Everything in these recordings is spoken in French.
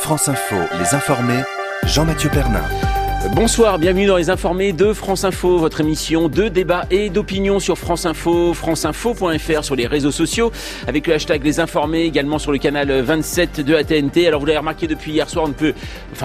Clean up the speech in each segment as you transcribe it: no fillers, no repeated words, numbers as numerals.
France Info, les informés, Jean-Mathieu Pernin. Bonsoir, bienvenue dans les informés de France Info, votre émission de débat et d'opinion sur France Info, franceinfo.fr, sur les réseaux sociaux, avec le hashtag Les Informés, également sur le canal 27 de la TNT. Alors vous l'avez remarqué depuis hier soir,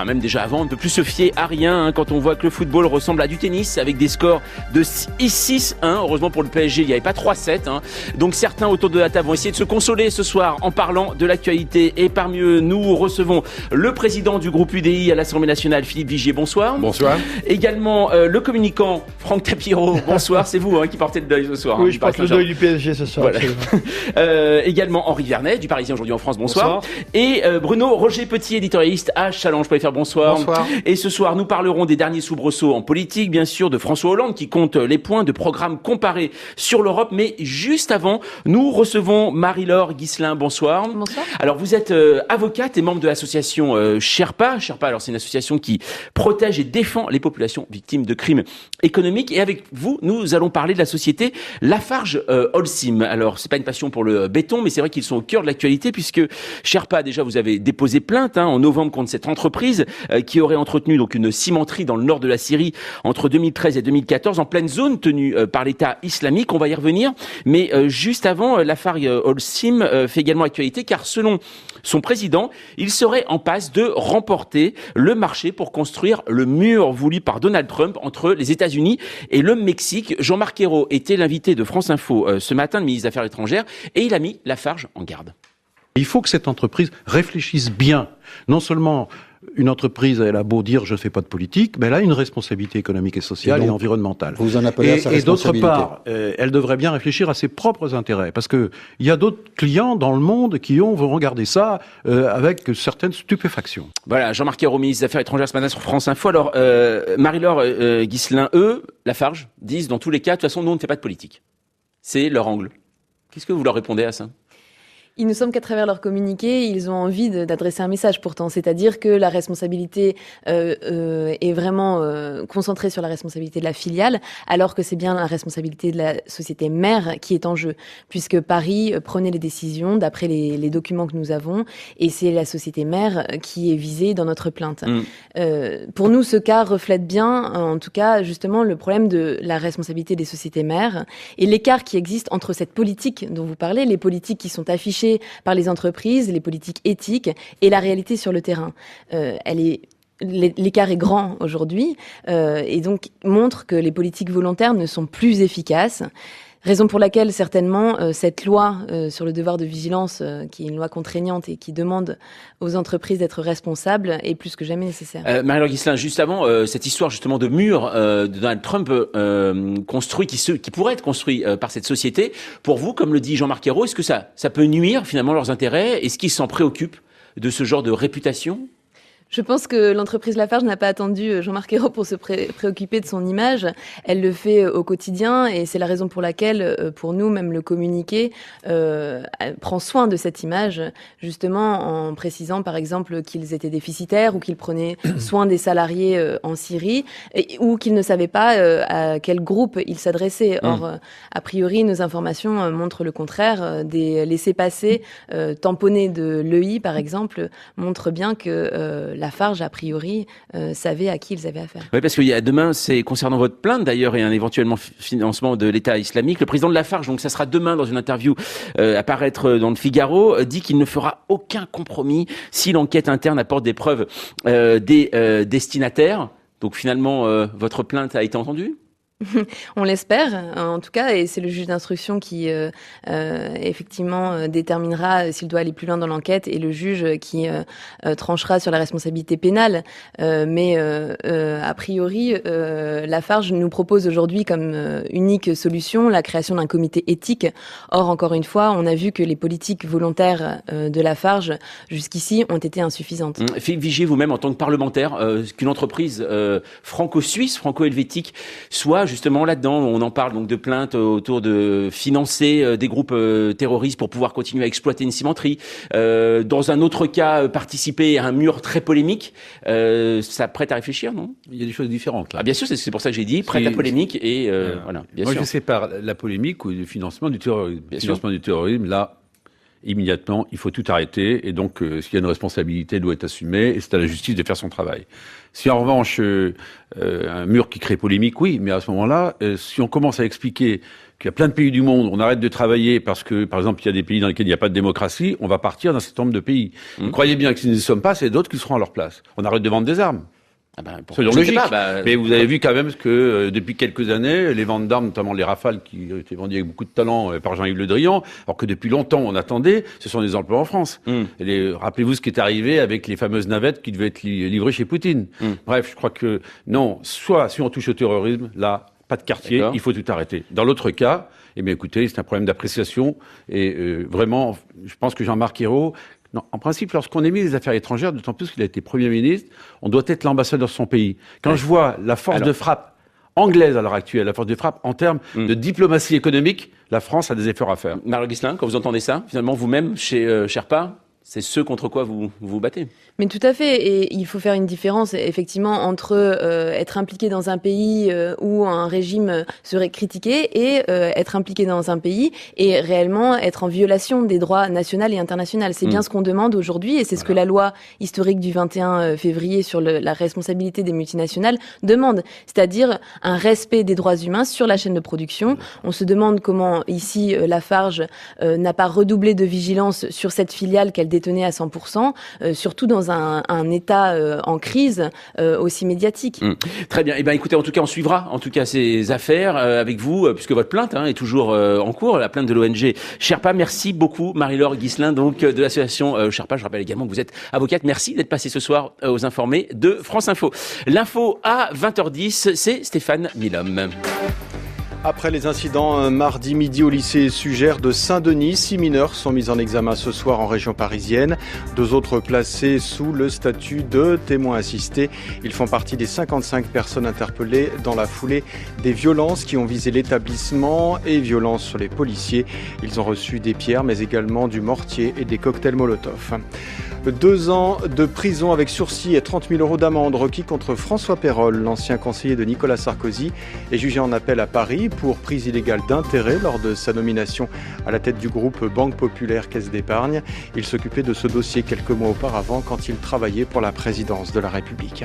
même déjà avant, on ne peut plus se fier à rien quand on voit que le football ressemble à du tennis, avec des scores de 6-1. Heureusement pour le PSG, il n'y avait pas 3-7. Donc certains autour de la table vont essayer de se consoler ce soir en parlant de l'actualité. Et parmi eux, nous recevons le président du groupe UDI à l'Assemblée nationale, Philippe Vigier. Bonsoir. Bonsoir. Également le communicant Franck Tapiro. Bonsoir, c'est vous qui portez le deuil ce soir. Oui, je porte le deuil du PSG ce soir. Voilà. Également Henri Vernet du Parisien aujourd'hui en France. Bonsoir. Et Bruno Roger Petit, éditorialiste à Challenge.fr. Bonsoir. Bonsoir. Et ce soir, nous parlerons des derniers soubresauts en politique, bien sûr, de François Hollande qui compte les points de programmes comparés sur l'Europe. Mais juste avant, nous recevons Marie-Laure Ghislain. Bonsoir. Bonsoir. Alors vous êtes avocate et membre de l'association Sherpa. Sherpa, alors c'est une association qui protège et défend les populations victimes de crimes économiques. Et avec vous, nous allons parler de la société Lafarge-Holcim. Alors, c'est pas une passion pour le béton, mais c'est vrai qu'ils sont au cœur de l'actualité puisque Sherpa, déjà, vous avez déposé plainte en novembre contre cette entreprise qui aurait entretenu donc une cimenterie dans le nord de la Syrie entre 2013 et 2014 en pleine zone tenue par l'État islamique. On va y revenir. Mais juste avant, Lafarge-Holcim fait également actualité car selon son président, il serait en passe de remporter le marché pour construire le mur voulu par Donald Trump entre les États-Unis et le Mexique. Jean-Marc Ayrault était l'invité de France Info ce matin, le ministre des Affaires étrangères, et il a mis Lafarge en garde. Il faut que cette entreprise réfléchisse bien. Non seulement une entreprise, elle a beau dire je ne fais pas de politique, mais elle a une responsabilité économique et sociale et environnementale. Vous en appelez à sa responsabilité. Et d'autre part, elle devrait bien réfléchir à ses propres intérêts. Parce que il y a d'autres clients dans le monde qui vont regarder ça avec certaines stupéfactions. Voilà, Jean-Marc Ayrault, ministre des Affaires étrangères ce matin sur France Info. Alors, Marie-Laure Ghislain, Lafarge, disent dans tous les cas, de toute façon, nous on ne fait pas de politique. C'est leur angle. Qu'est-ce que vous leur répondez à ça ? Il nous semble qu'à travers leur communiqué, ils ont envie d'adresser un message pourtant, c'est-à-dire que la responsabilité est vraiment concentrée sur la responsabilité de la filiale, alors que c'est bien la responsabilité de la société mère qui est en jeu, puisque Paris prenait les décisions d'après les documents que nous avons, et c'est la société mère qui est visée dans notre plainte. Pour nous, ce cas reflète bien, en tout cas, justement, le problème de la responsabilité des sociétés mères et l'écart qui existe entre cette politique dont vous parlez, les politiques qui sont affichées par les entreprises, les politiques éthiques et la réalité sur le terrain. L'écart est grand aujourd'hui et donc montre que les politiques volontaires ne sont plus efficaces. Raison pour laquelle, certainement, cette loi sur le devoir de vigilance, qui est une loi contraignante et qui demande aux entreprises d'être responsables, est plus que jamais nécessaire. Marie-Laure Ghislain, juste avant, cette histoire justement de mur de Donald Trump construit, qui pourrait être construit par cette société, pour vous, comme le dit Jean-Marc Ayrault, est-ce que ça peut nuire finalement leurs intérêts ? Est-ce qu'ils s'en préoccupent de ce genre de réputation ? Je pense que l'entreprise Lafarge n'a pas attendu Jean-Marc Ayrault pour se préoccuper de son image. Elle le fait au quotidien et c'est la raison pour laquelle, pour nous, même le communiqué prend soin de cette image, justement en précisant par exemple qu'ils étaient déficitaires ou qu'ils prenaient soin des salariés en Syrie ou qu'ils ne savaient pas à quel groupe ils s'adressaient. Or, a priori, nos informations montrent le contraire. Des laissez-passer tamponnés de l'EI, par exemple, montrent bien que Lafarge, a priori, savait à qui ils avaient affaire. Oui, parce qu'il y a demain, c'est concernant votre plainte d'ailleurs et un éventuellement financement de l'État islamique. Le président de Lafarge, donc ça sera demain dans une interview apparaître dans le Figaro, dit qu'il ne fera aucun compromis si l'enquête interne apporte des preuves des destinataires. Donc finalement, votre plainte a été entendue ? On l'espère, en tout cas, et c'est le juge d'instruction qui, effectivement, déterminera s'il doit aller plus loin dans l'enquête et le juge qui tranchera sur la responsabilité pénale. Mais a priori, Lafarge nous propose aujourd'hui comme unique solution la création d'un comité éthique. Or, encore une fois, on a vu que les politiques volontaires de Lafarge, jusqu'ici, ont été insuffisantes. Philippe Vigier, vous-même, en tant que parlementaire, qu'une entreprise franco-suisse, franco-helvétique, soit justement là-dedans, on en parle donc de plaintes autour de financer des groupes terroristes pour pouvoir continuer à exploiter une cimenterie. Dans un autre cas, participer à un mur très polémique, ça prête à réfléchir, non ? Il y a des choses différentes là. Ah, bien sûr, c'est pour ça que j'ai dit prête à polémique et voilà. Bien Moi, sûr. je sépare la polémique ou le financement du terrorisme. Le financement du terrorisme, là, immédiatement, il faut tout arrêter. Et donc, s'il y a une responsabilité, elle doit être assumée. Et c'est à la justice de faire son travail. Si en revanche, un mur qui crée polémique, oui. Mais à ce moment-là, si on commence à expliquer qu'il y a plein de pays du monde, on arrête de travailler parce que, par exemple, il y a des pays dans lesquels il n'y a pas de démocratie, on va partir d'un certain nombre de pays. Vous croyez bien que si nous n'y sommes pas, c'est d'autres qui seront à leur place. On arrête de vendre des armes. Soyons logiques. Mais vous avez vu quand même que depuis quelques années, les ventes d'armes, notamment les Rafales, qui ont été vendues avec beaucoup de talent par Jean-Yves Le Drian, alors que depuis longtemps on attendait, ce sont des emplois en France. Rappelez-vous ce qui est arrivé avec les fameuses navettes qui devaient être livrées chez Poutine. Bref, je crois que non, soit si on touche au terrorisme, là, pas de quartier, il faut tout arrêter. Dans l'autre cas, eh bien écoutez, c'est un problème d'appréciation et vraiment, je pense que Jean-Marc Ayrault, non, en principe, lorsqu'on est ministre des Affaires étrangères, d'autant plus qu'il a été Premier ministre, on doit être l'ambassadeur de son pays. Quand je vois la force de frappe anglaise à l'heure actuelle, la force de frappe en termes de diplomatie économique, la France a des efforts à faire. Mario Ghislain, quand vous entendez ça, finalement, vous-même, chez Sherpa, c'est ce contre quoi vous battez. Mais tout à fait, et il faut faire une différence effectivement entre être impliqué dans un pays où un régime serait critiqué et être impliqué dans un pays et réellement être en violation des droits nationaux et internationaux. C'est bien ce qu'on demande aujourd'hui et c'est ce que la loi historique du 21 février sur la responsabilité des multinationales demande, c'est-à-dire un respect des droits humains sur la chaîne de production. On se demande comment ici Lafarge n'a pas redoublé de vigilance sur cette filiale qu'elle détenait à 100%, surtout dans un état en crise aussi médiatique. Très bien. Eh ben, écoutez, en tout cas, on suivra ces affaires avec vous, puisque votre plainte est toujours en cours, la plainte de l'ONG Sherpa. Merci beaucoup, Marie-Laure Ghislain, donc de l'association Sherpa. Je rappelle également que vous êtes avocate. Merci d'être passée ce soir aux Informés de France Info. L'info à 20h10, c'est Stéphane Milhomme. Après les incidents mardi midi au lycée Sugère de Saint-Denis, 6 mineurs sont mis en examen ce soir en région parisienne. 2 autres placés sous le statut de témoins assistés. Ils font partie des 55 personnes interpellées dans la foulée des violences qui ont visé l'établissement et violences sur les policiers. Ils ont reçu des pierres mais également du mortier et des cocktails Molotov. 2 ans de prison avec sursis et 30 000 € d'amende requis contre François Pérolle, l'ancien conseiller de Nicolas Sarkozy, est jugé en appel à Paris pour prise illégale d'intérêt lors de sa nomination à la tête du groupe Banque Populaire Caisse d'Épargne. Il s'occupait de ce dossier quelques mois auparavant quand il travaillait pour la présidence de la République.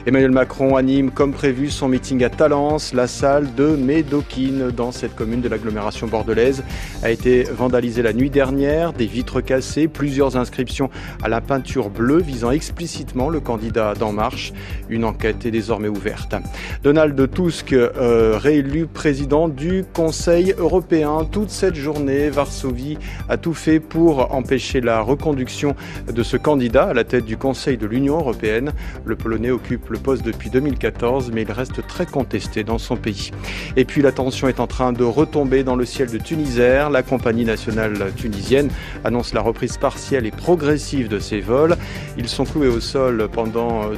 Emmanuel Macron anime comme prévu son meeting à Talence. La salle de Médoquine, dans cette commune de l'agglomération bordelaise, a été vandalisée la nuit dernière. Des vitres cassées, plusieurs inscriptions à la peinture bleue visant explicitement le candidat d'En Marche. Une enquête est désormais ouverte. Donald Tusk, réélu président du Conseil européen. Toute cette journée, Varsovie a tout fait pour empêcher la reconduction de ce candidat à la tête du Conseil de l'Union européenne. Le Polonais occupe le poste depuis 2014, mais il reste très contesté dans son pays. Et puis la tension est en train de retomber dans le ciel de Tunisair. La compagnie nationale tunisienne annonce la reprise partielle et progressive de ses vols. Ils sont cloués au sol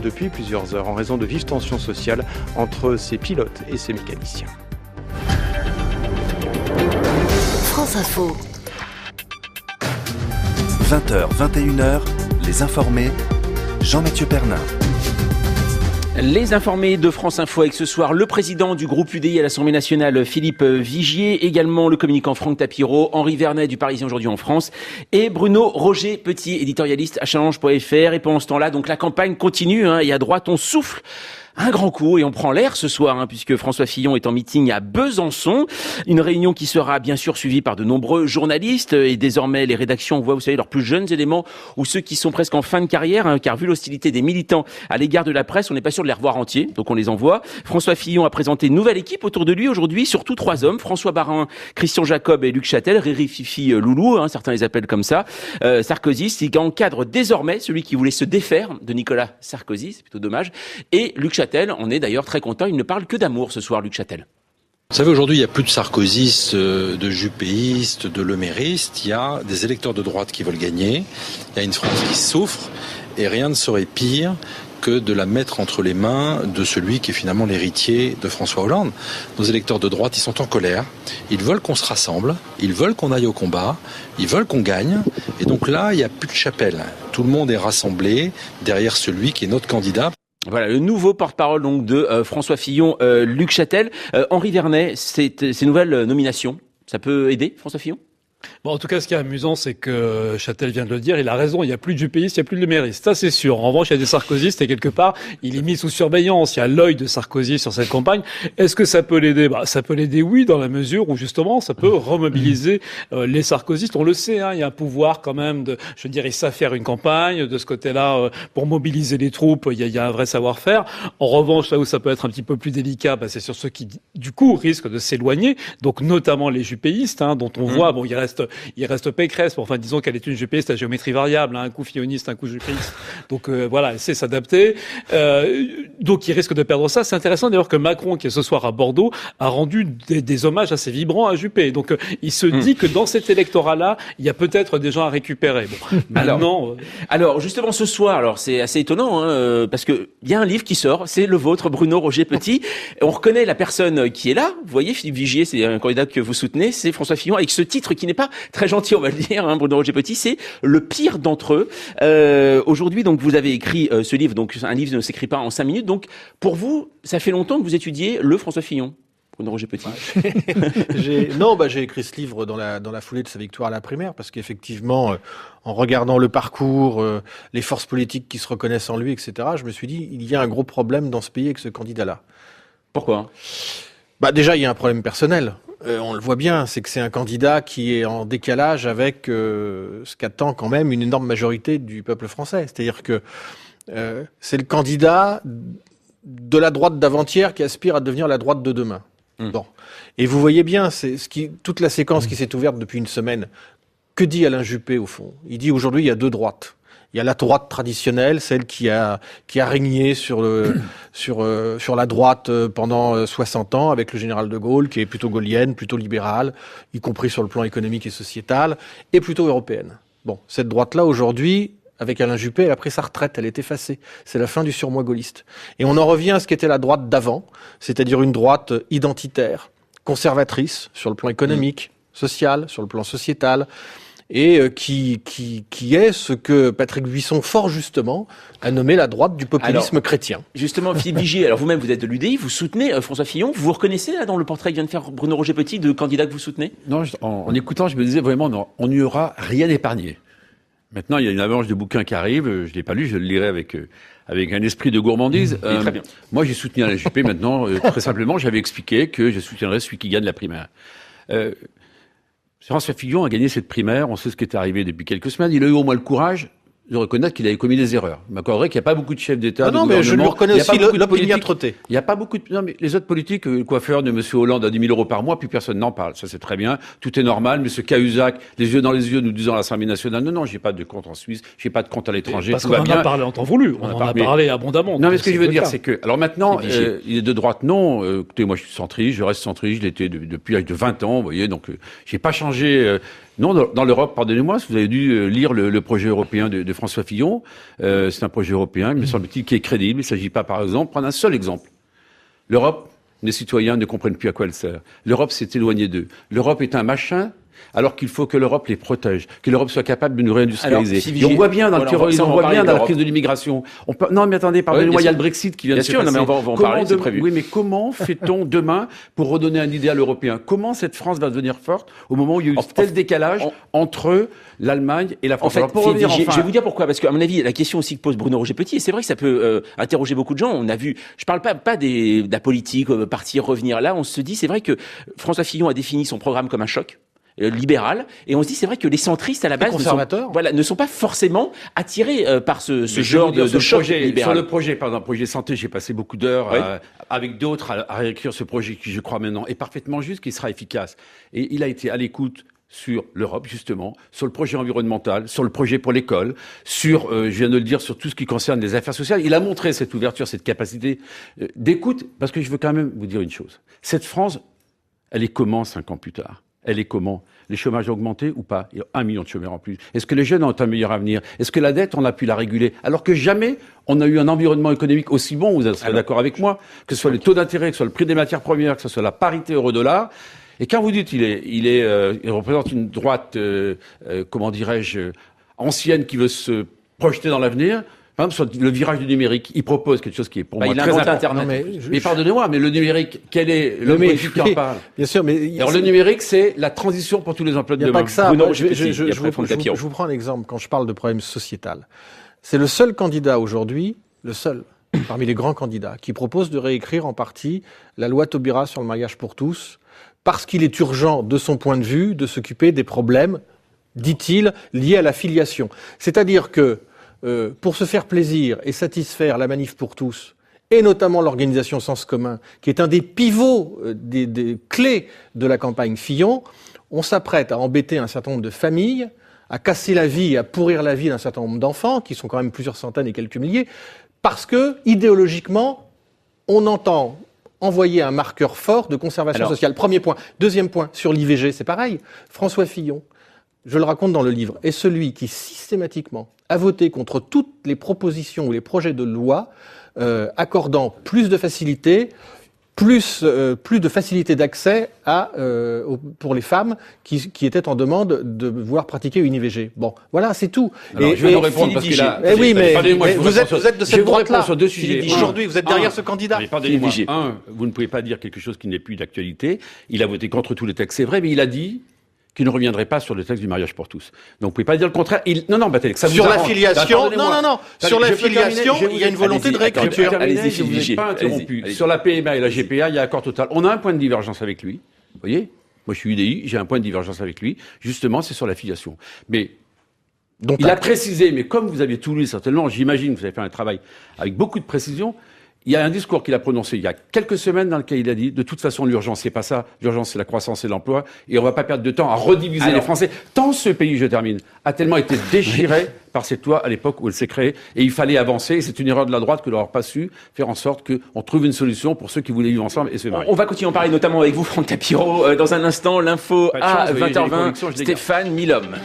depuis plusieurs heures en raison de vives tensions sociales entre ses pilotes et ses mécaniciens. France Info. 20h, 21h, les Informés, Jean-Mathieu Pernin. Les Informés de France Info avec ce soir le président du groupe UDI à l'Assemblée nationale, Philippe Vigier, également le communicant Franck Tapiro, Henri Vernet du Parisien aujourd'hui en France et Bruno Roger Petit, éditorialiste à Challenge.fr. Et pendant ce temps-là, donc la campagne continue et à droite on souffle un grand coup et on prend l'air ce soir puisque François Fillon est en meeting à Besançon. Une réunion qui sera bien sûr suivie par de nombreux journalistes et désormais les rédactions voient, vous savez, leurs plus jeunes éléments ou ceux qui sont presque en fin de carrière car vu l'hostilité des militants à l'égard de la presse, on n'est pas sûr de les revoir entiers, donc on les envoie. François Fillon a présenté une nouvelle équipe autour de lui aujourd'hui, surtout 3 hommes, François Barin, Christian Jacob et Luc Châtel, Riri Fifi Loulou, certains les appellent comme ça. Sarkozy, qui encadre désormais celui qui voulait se défaire de Nicolas Sarkozy, c'est plutôt dommage, et Luc Châtel. On est d'ailleurs très content, il ne parle que d'amour ce soir, Luc Châtel. Vous savez, aujourd'hui, il n'y a plus de sarkozystes, de juppéistes, de leméristes. Il y a des électeurs de droite qui veulent gagner. Il y a une France qui souffre. Et rien ne serait pire que de la mettre entre les mains de celui qui est finalement l'héritier de François Hollande. Nos électeurs de droite, ils sont en colère. Ils veulent qu'on se rassemble. Ils veulent qu'on aille au combat. Ils veulent qu'on gagne. Et donc là, il n'y a plus de chapelle. Tout le monde est rassemblé derrière celui qui est notre candidat. Voilà, le nouveau porte-parole donc de François Fillon, Luc Châtel. Henri Vernet, ces nouvelles nominations, ça peut aider François Fillon ? Bon, en tout cas, ce qui est amusant, c'est que Châtel vient de le dire, il a raison, il n'y a plus de jupéistes, il n'y a plus de léméristes. Ça, c'est sûr. En revanche, il y a des sarkozystes et quelque part, il est mis sous surveillance. Il y a l'œil de Sarkozy sur cette campagne. Est-ce que ça peut l'aider? Ça peut l'aider, oui, dans la mesure où, justement, ça peut remobiliser les sarkozystes. On le sait, il y a un pouvoir quand même ils savent faire une campagne. De ce côté-là, pour mobiliser les troupes, il y a un vrai savoir-faire. En revanche, là où ça peut être un petit peu plus délicat, c'est sur ceux qui, du coup, risquent de s'éloigner. Donc, notamment les jupéistes, dont on voit, il reste Pécresse, enfin disons qu'elle est une jupéiste à géométrie variable, un coup filloniste, un coup jupéiste. Donc voilà, elle sait s'adapter. Donc il risque de perdre ça. C'est intéressant d'ailleurs que Macron, qui est ce soir à Bordeaux, a rendu des hommages assez vibrants à Juppé. Donc il se dit que dans cet électorat-là, il y a peut-être des gens à récupérer. Bon, maintenant, alors justement ce soir, c'est assez étonnant parce que il y a un livre qui sort, c'est le vôtre, Bruno Roger Petit. On reconnaît la personne qui est là. Vous voyez, Philippe Vigier, c'est un candidat que vous soutenez, c'est François Fillon, avec ce titre qui n'est pas très gentil, on va le dire, Bruno Roger Petit, c'est le pire d'entre eux. Aujourd'hui, donc, vous avez écrit ce livre, donc un livre ne s'écrit pas en 5 minutes, donc pour vous, ça fait longtemps que vous étudiez le François Fillon, Bruno Roger Petit. J'ai écrit ce livre dans la foulée de sa victoire à la primaire, parce qu'effectivement, en regardant le parcours, les forces politiques qui se reconnaissent en lui, etc., je me suis dit, il y a un gros problème dans ce pays avec ce candidat-là. Pourquoi ? Déjà, il y a un problème personnel. On le voit bien, c'est que c'est un candidat qui est en décalage avec ce qu'attend quand même une énorme majorité du peuple français. C'est-à-dire que c'est le candidat de la droite d'avant-hier qui aspire à devenir la droite de demain. Bon. Et vous voyez bien, toute la séquence qui s'est ouverte depuis une semaine. Que dit Alain Juppé au fond ? Il dit aujourd'hui il y a deux droites. Il y a la droite traditionnelle, celle qui a régné sur la droite pendant 60 ans avec le général de Gaulle, qui est plutôt gaullienne, plutôt libérale, y compris sur le plan économique et sociétal, et plutôt européenne. Bon, cette droite-là aujourd'hui, avec Alain Juppé, elle a pris sa retraite, elle est effacée. C'est la fin du surmoi gaulliste. Et on en revient à ce qu'était la droite d'avant, c'est-à-dire une droite identitaire, conservatrice sur le plan économique, social, sur le plan sociétal, et qui est ce que Patrick Buisson, fort justement, a nommé la droite du populisme chrétien. Justement, Philippe Vigier, alors vous-même vous êtes de l'UDI, vous soutenez François Fillon, vous vous reconnaissez là dans le portrait que vient de faire Bruno Roger Petit de candidat que vous soutenez ? Non, en écoutant, je me disais vraiment, non, on n'y aura rien épargné. Maintenant, il y a une avalanche de bouquins qui arrive, je ne l'ai pas lu, je le lirai avec un esprit de gourmandise. Très bien. Moi, j'ai soutenu Alain Juppé maintenant, très simplement, j'avais expliqué que je soutiendrais celui qui gagne la primaire. François Fillon a gagné cette primaire, on sait ce qui est arrivé depuis quelques semaines, il a eu au moins le courage de reconnaître qu'il avait commis des erreurs. Je m'accorderai qu'il n'y a pas beaucoup de chefs d'État. Non, mais je lui reconnais aussi l'opiniâtreté. Il n'y a pas beaucoup de... Non, mais les autres politiques, le coiffeur de M. Hollande à 10 000 euros par mois, plus personne n'en parle. Ça, c'est très bien. Tout est normal. Mais ce Cahuzac, les yeux dans les yeux, nous disant à l'Assemblée nationale, non, j'ai pas de compte en Suisse, j'ai pas de compte à l'étranger. Parce qu'on en a parlé en temps voulu. On en a parlé abondamment. Non, mais ce que je veux dire, c'est que... Alors maintenant, il est de droite, non. Écoutez, moi, je suis centriste, je reste centriste, je l'étais depuis l'âge de 20 ans, vous voyez. Donc, j'ai pas changé... Non, dans l'Europe, pardonnez-moi, vous avez dû lire le projet européen de François Fillon. C'est un projet européen, me semble-t-il, qui est crédible. Il ne s'agit pas, par exemple, prendre un seul exemple. L'Europe, les citoyens ne comprennent plus à quoi elle sert. L'Europe s'est éloignée d'eux. L'Europe est un machin, alors qu'il faut que l'Europe les protège, que l'Europe soit capable de nous réindustrialiser. Et on voit bien dans la crise de l'immigration. Non, mais attendez, pardonnez-moi, il y a le Brexit qui vient de se passer. Bien sûr, on va en parler, c'est prévu. Oui, mais comment fait-on demain pour redonner un idéal européen ? Comment cette France va devenir forte au moment où il y a eu tel décalage entre l'Allemagne et la France ? En fait, je vais vous dire pourquoi. Parce qu'à mon avis, la question aussi que pose Bruno Roger Petit, et c'est vrai que ça peut interroger beaucoup de gens. On a vu, je parle pas de la politique, partir, revenir. Là, on se dit, c'est vrai que François Fillon a défini son programme comme un choc libéral, et on se dit c'est vrai que les centristes à la base ne sont pas forcément attirés par ce genre de choc libéral. Sur le projet, par exemple, projet santé, j'ai passé beaucoup d'heures avec d'autres à réécrire ce projet qui, je crois maintenant, est parfaitement juste, qui sera efficace. Et il a été à l'écoute sur l'Europe, justement, sur le projet environnemental, sur le projet pour l'école, sur, je viens de le dire, sur tout ce qui concerne les affaires sociales. Il a montré cette ouverture, cette capacité d'écoute, parce que je veux quand même vous dire une chose. Cette France, elle est comment 5 ans plus tard ? Elle est comment ? Les chômages ont augmenté ou pas ? Il y a 1 million de chômeurs en plus. Est-ce que les jeunes ont un meilleur avenir ? Est-ce que la dette, on a pu la réguler ? Alors que jamais on a eu un environnement économique aussi bon, vous serez d'accord avec moi, que ce soit les taux d'intérêt, que ce soit le prix des matières premières, que ce soit la parité euro-dollar. Et quand vous dites il représente une droite, comment dirais-je, ancienne qui veut se projeter dans l'avenir, Par exemple, sur le virage du numérique, il propose quelque chose qui est pour moi très important. Internet. Mais pardonnez-moi, mais le numérique, quel est le politique qui en parle? Bien sûr, mais alors le numérique, c'est la transition pour tous les emplois de demain. Il n'y a pas que ça. Bruno, je vous prends un exemple quand je parle de problème sociétal. C'est le seul candidat aujourd'hui, le seul, parmi les grands candidats, qui propose de réécrire en partie la loi Taubira sur le mariage pour tous, parce qu'il est urgent, de son point de vue, de s'occuper des problèmes, dit-il, liés à la filiation. C'est-à-dire que, pour se faire plaisir et satisfaire la manif pour tous, et notamment l'organisation Sens commun, qui est un des pivots, des clés de la campagne Fillon, on s'apprête à embêter un certain nombre de familles, à casser la vie et à pourrir la vie d'un certain nombre d'enfants, qui sont quand même plusieurs centaines et quelques milliers, parce que, idéologiquement, on entend envoyer un marqueur fort de conservation sociale. Premier point. Deuxième point, sur l'IVG, c'est pareil. François Fillon, je le raconte dans le livre, est celui qui systématiquement a voté contre toutes les propositions ou les projets de loi accordant plus de facilité, plus de facilité d'accès pour les femmes qui étaient en demande de vouloir pratiquer une IVG. Bon, voilà, c'est tout. Alors, je vais vous répondre parce qu'il a... oui, mais vous êtes de cette droite-là. Sur deux sujets. Aujourd'hui, vous êtes derrière ce candidat. Pardonnez-moi. Vous ne pouvez pas dire quelque chose qui n'est plus d'actualité. Il a voté contre tous les textes, c'est vrai, mais il a dit qu'il ne reviendrait pas sur le texte du mariage pour tous. Donc, vous pouvez pas dire le contraire. Non, Batelec, ça vous sur arrange. la filiation, non. Sur la filiation, il y a une volonté de réécriture. Allez-y, je vous ai pas interrompu. Sur la PMA et la GPA, il y a accord total. On a un point de divergence avec lui. Vous voyez? Moi, je suis UDI, j'ai un point de divergence avec lui. Justement, c'est sur la filiation. Mais, il a précisé, mais comme vous aviez tout lu, certainement, j'imagine que vous avez fait un travail avec beaucoup de précision. Il y a un discours qu'il a prononcé il y a quelques semaines dans lequel il a dit, de toute façon, l'urgence, c'est pas ça. L'urgence, c'est la croissance et l'emploi. Et on va pas perdre de temps à rediviser les Français. Tant ce pays, je termine, a tellement été déchiré par cette loi à l'époque où elle s'est créée. Et il fallait avancer. Et c'est une erreur de la droite que d'avoir pas su faire en sorte qu'on trouve une solution pour ceux qui voulaient vivre ensemble et se marier. On va continuer à en parler notamment avec vous, Franck Tapiro. Dans un instant, l'info à 20h20. Stéphane Milhomme.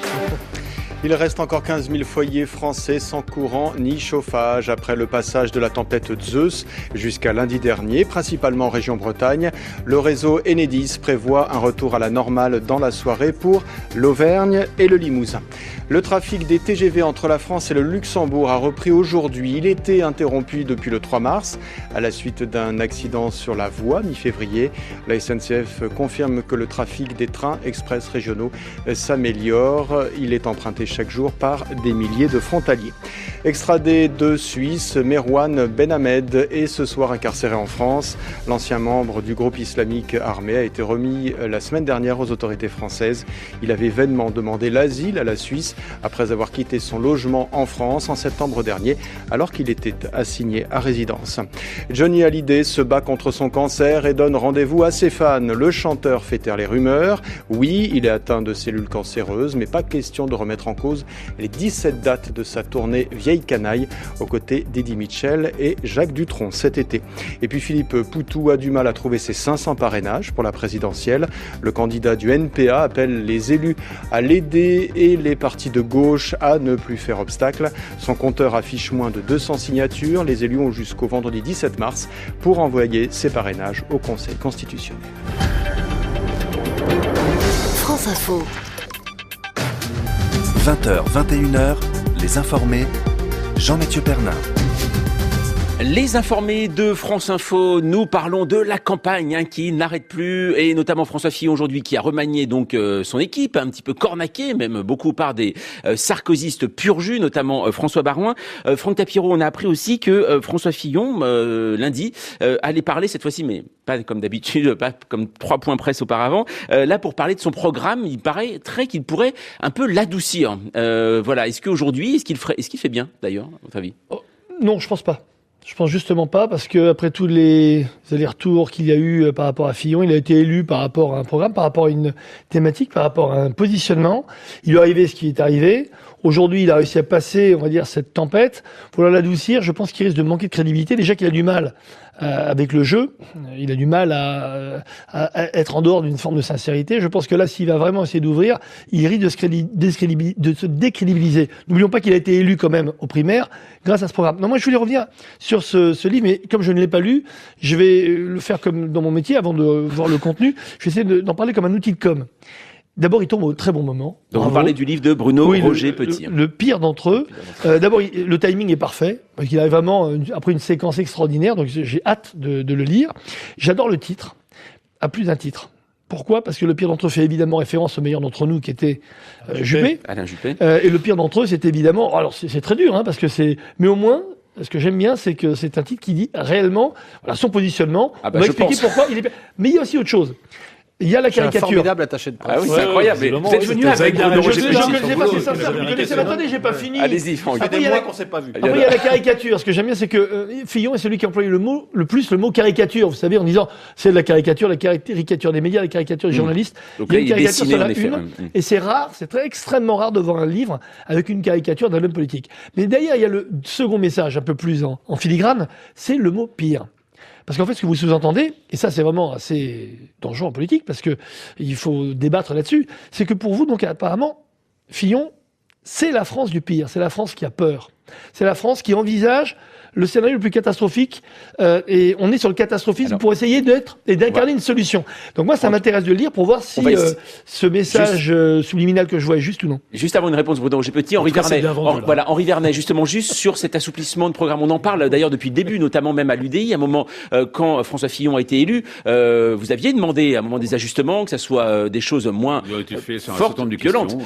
Il reste encore 15 000 foyers français sans courant ni chauffage après le passage de la tempête Zeus jusqu'à lundi dernier, principalement en région Bretagne. Le réseau Enedis prévoit un retour à la normale dans la soirée pour l'Auvergne et le Limousin. Le trafic des TGV entre la France et le Luxembourg a repris aujourd'hui. Il était interrompu depuis le 3 mars à la suite d'un accident sur la voie mi-février. La SNCF confirme que le trafic des trains express régionaux s'améliore. Il est emprunté chaque jour par des milliers de frontaliers. Extradé de Suisse, Merwan Benhamed est ce soir incarcéré en France. L'ancien membre du groupe islamique armé a été remis la semaine dernière aux autorités françaises. Il avait vainement demandé l'asile à la Suisse après avoir quitté son logement en France en septembre dernier alors qu'il était assigné à résidence. Johnny Hallyday se bat contre son cancer et donne rendez-vous à ses fans. Le chanteur fait taire les rumeurs. Oui, il est atteint de cellules cancéreuses, mais pas question de remettre en cause les 17 dates de sa tournée Vieille Canaille aux côtés d'Eddie Mitchell et Jacques Dutronc cet été. Et puis Philippe Poutou a du mal à trouver ses 500 parrainages pour la présidentielle. Le candidat du NPA appelle les élus à l'aider et les partis de gauche à ne plus faire obstacle. Son compteur affiche moins de 200 signatures. Les élus ont jusqu'au vendredi 17 mars pour envoyer ces parrainages au Conseil constitutionnel. France Info. 20h, 21h, les informés, Jean-Mathieu Pernin. Les informés de France Info, nous parlons de la campagne qui n'arrête plus, et notamment François Fillon aujourd'hui qui a remanié donc son équipe, un petit peu cornaqué, même beaucoup par des sarkozystes pur jus, notamment François Baroin. Franck Tapiro, on a appris aussi que François Fillon, lundi, allait parler cette fois-ci, mais pas comme d'habitude, pas comme 3 points presse auparavant, là pour parler de son programme. Il paraîtrait qu'il pourrait un peu l'adoucir. Voilà. Est-ce qu'aujourd'hui, est-ce qu'il fait bien d'ailleurs, à votre avis? Non, je pense pas. Je pense justement pas, parce que après tous les allers-retours qu'il y a eu par rapport à Fillon, il a été élu par rapport à un programme, par rapport à une thématique, par rapport à un positionnement. Il lui est arrivé ce qui est arrivé. Aujourd'hui, il a réussi à passer, on va dire, cette tempête. Pour l'adoucir, je pense qu'il risque de manquer de crédibilité. Déjà qu'il a du mal avec le jeu, il a du mal à être en dehors d'une forme de sincérité. Je pense que là, s'il va vraiment essayer d'ouvrir, il risque de se décrédibiliser. N'oublions pas qu'il a été élu quand même aux primaires grâce à ce programme. Non, moi, je voulais revenir sur ce livre, mais comme je ne l'ai pas lu, je vais le faire comme dans mon métier, avant de voir le contenu. Je vais essayer d'en parler comme un outil de com'. D'abord, il tombe au très bon moment. Donc Bravo. vous parlez du livre de Bruno Roger Petit. Le pire d'entre eux. D'abord, le timing est parfait. Parce qu'il arrive vraiment après une séquence extraordinaire. Donc j'ai hâte de le lire. J'adore le titre. À plus d'un titre. Pourquoi ? Parce que le pire d'entre eux fait évidemment référence au meilleur d'entre nous, qui était Juppé. Alain Juppé. Et le pire d'entre eux, c'est évidemment... Alors c'est très dur, parce que c'est... Mais au moins... Ce que j'aime bien, c'est que c'est un titre qui dit réellement son positionnement. On va expliquer pourquoi il est... Mais il y a aussi autre chose. Il y a la caricature. Un formidable attaché de presse. Ah oui, c'est incroyable. Vous êtes venu avec Bruno Roger Petit. Je ne sais pas si ça sert. Vous connaissez, attendez, j'ai pas fini. Allez-y, Franck. Après, il y a la caricature. Ce que j'aime bien, c'est que Fillon est celui qui emploie le plus le mot caricature. Vous savez, en disant, c'est de la caricature des médias, la caricature des journalistes. Donc il y a une caricature sur la en effet, une. Et c'est rare, c'est extrêmement rare de voir un livre avec une caricature d'un homme politique. Mais d'ailleurs, il y a le second message, un peu plus en filigrane, c'est le mot pire. Parce qu'en fait, ce que vous sous-entendez, et ça c'est vraiment assez dangereux en politique, parce que il faut débattre là-dessus, c'est que pour vous, donc apparemment, Fillon, c'est la France du pire, c'est la France qui a peur. C'est la France qui envisage le scénario le plus catastrophique, et on est sur le catastrophisme pour essayer d'incarner une solution. Donc moi, ça m'intéresse de le lire pour voir si ce message subliminal que je vois est juste ou non. Juste avant une réponse, Bruno Roger Petit, Henri Vernet, justement, juste sur cet assouplissement de programme. On en parle d'ailleurs depuis le début, notamment même à l'UDI. À un moment, quand François Fillon a été élu, vous aviez demandé à un moment des ajustements, que ça soit des choses moins fortes, violentes.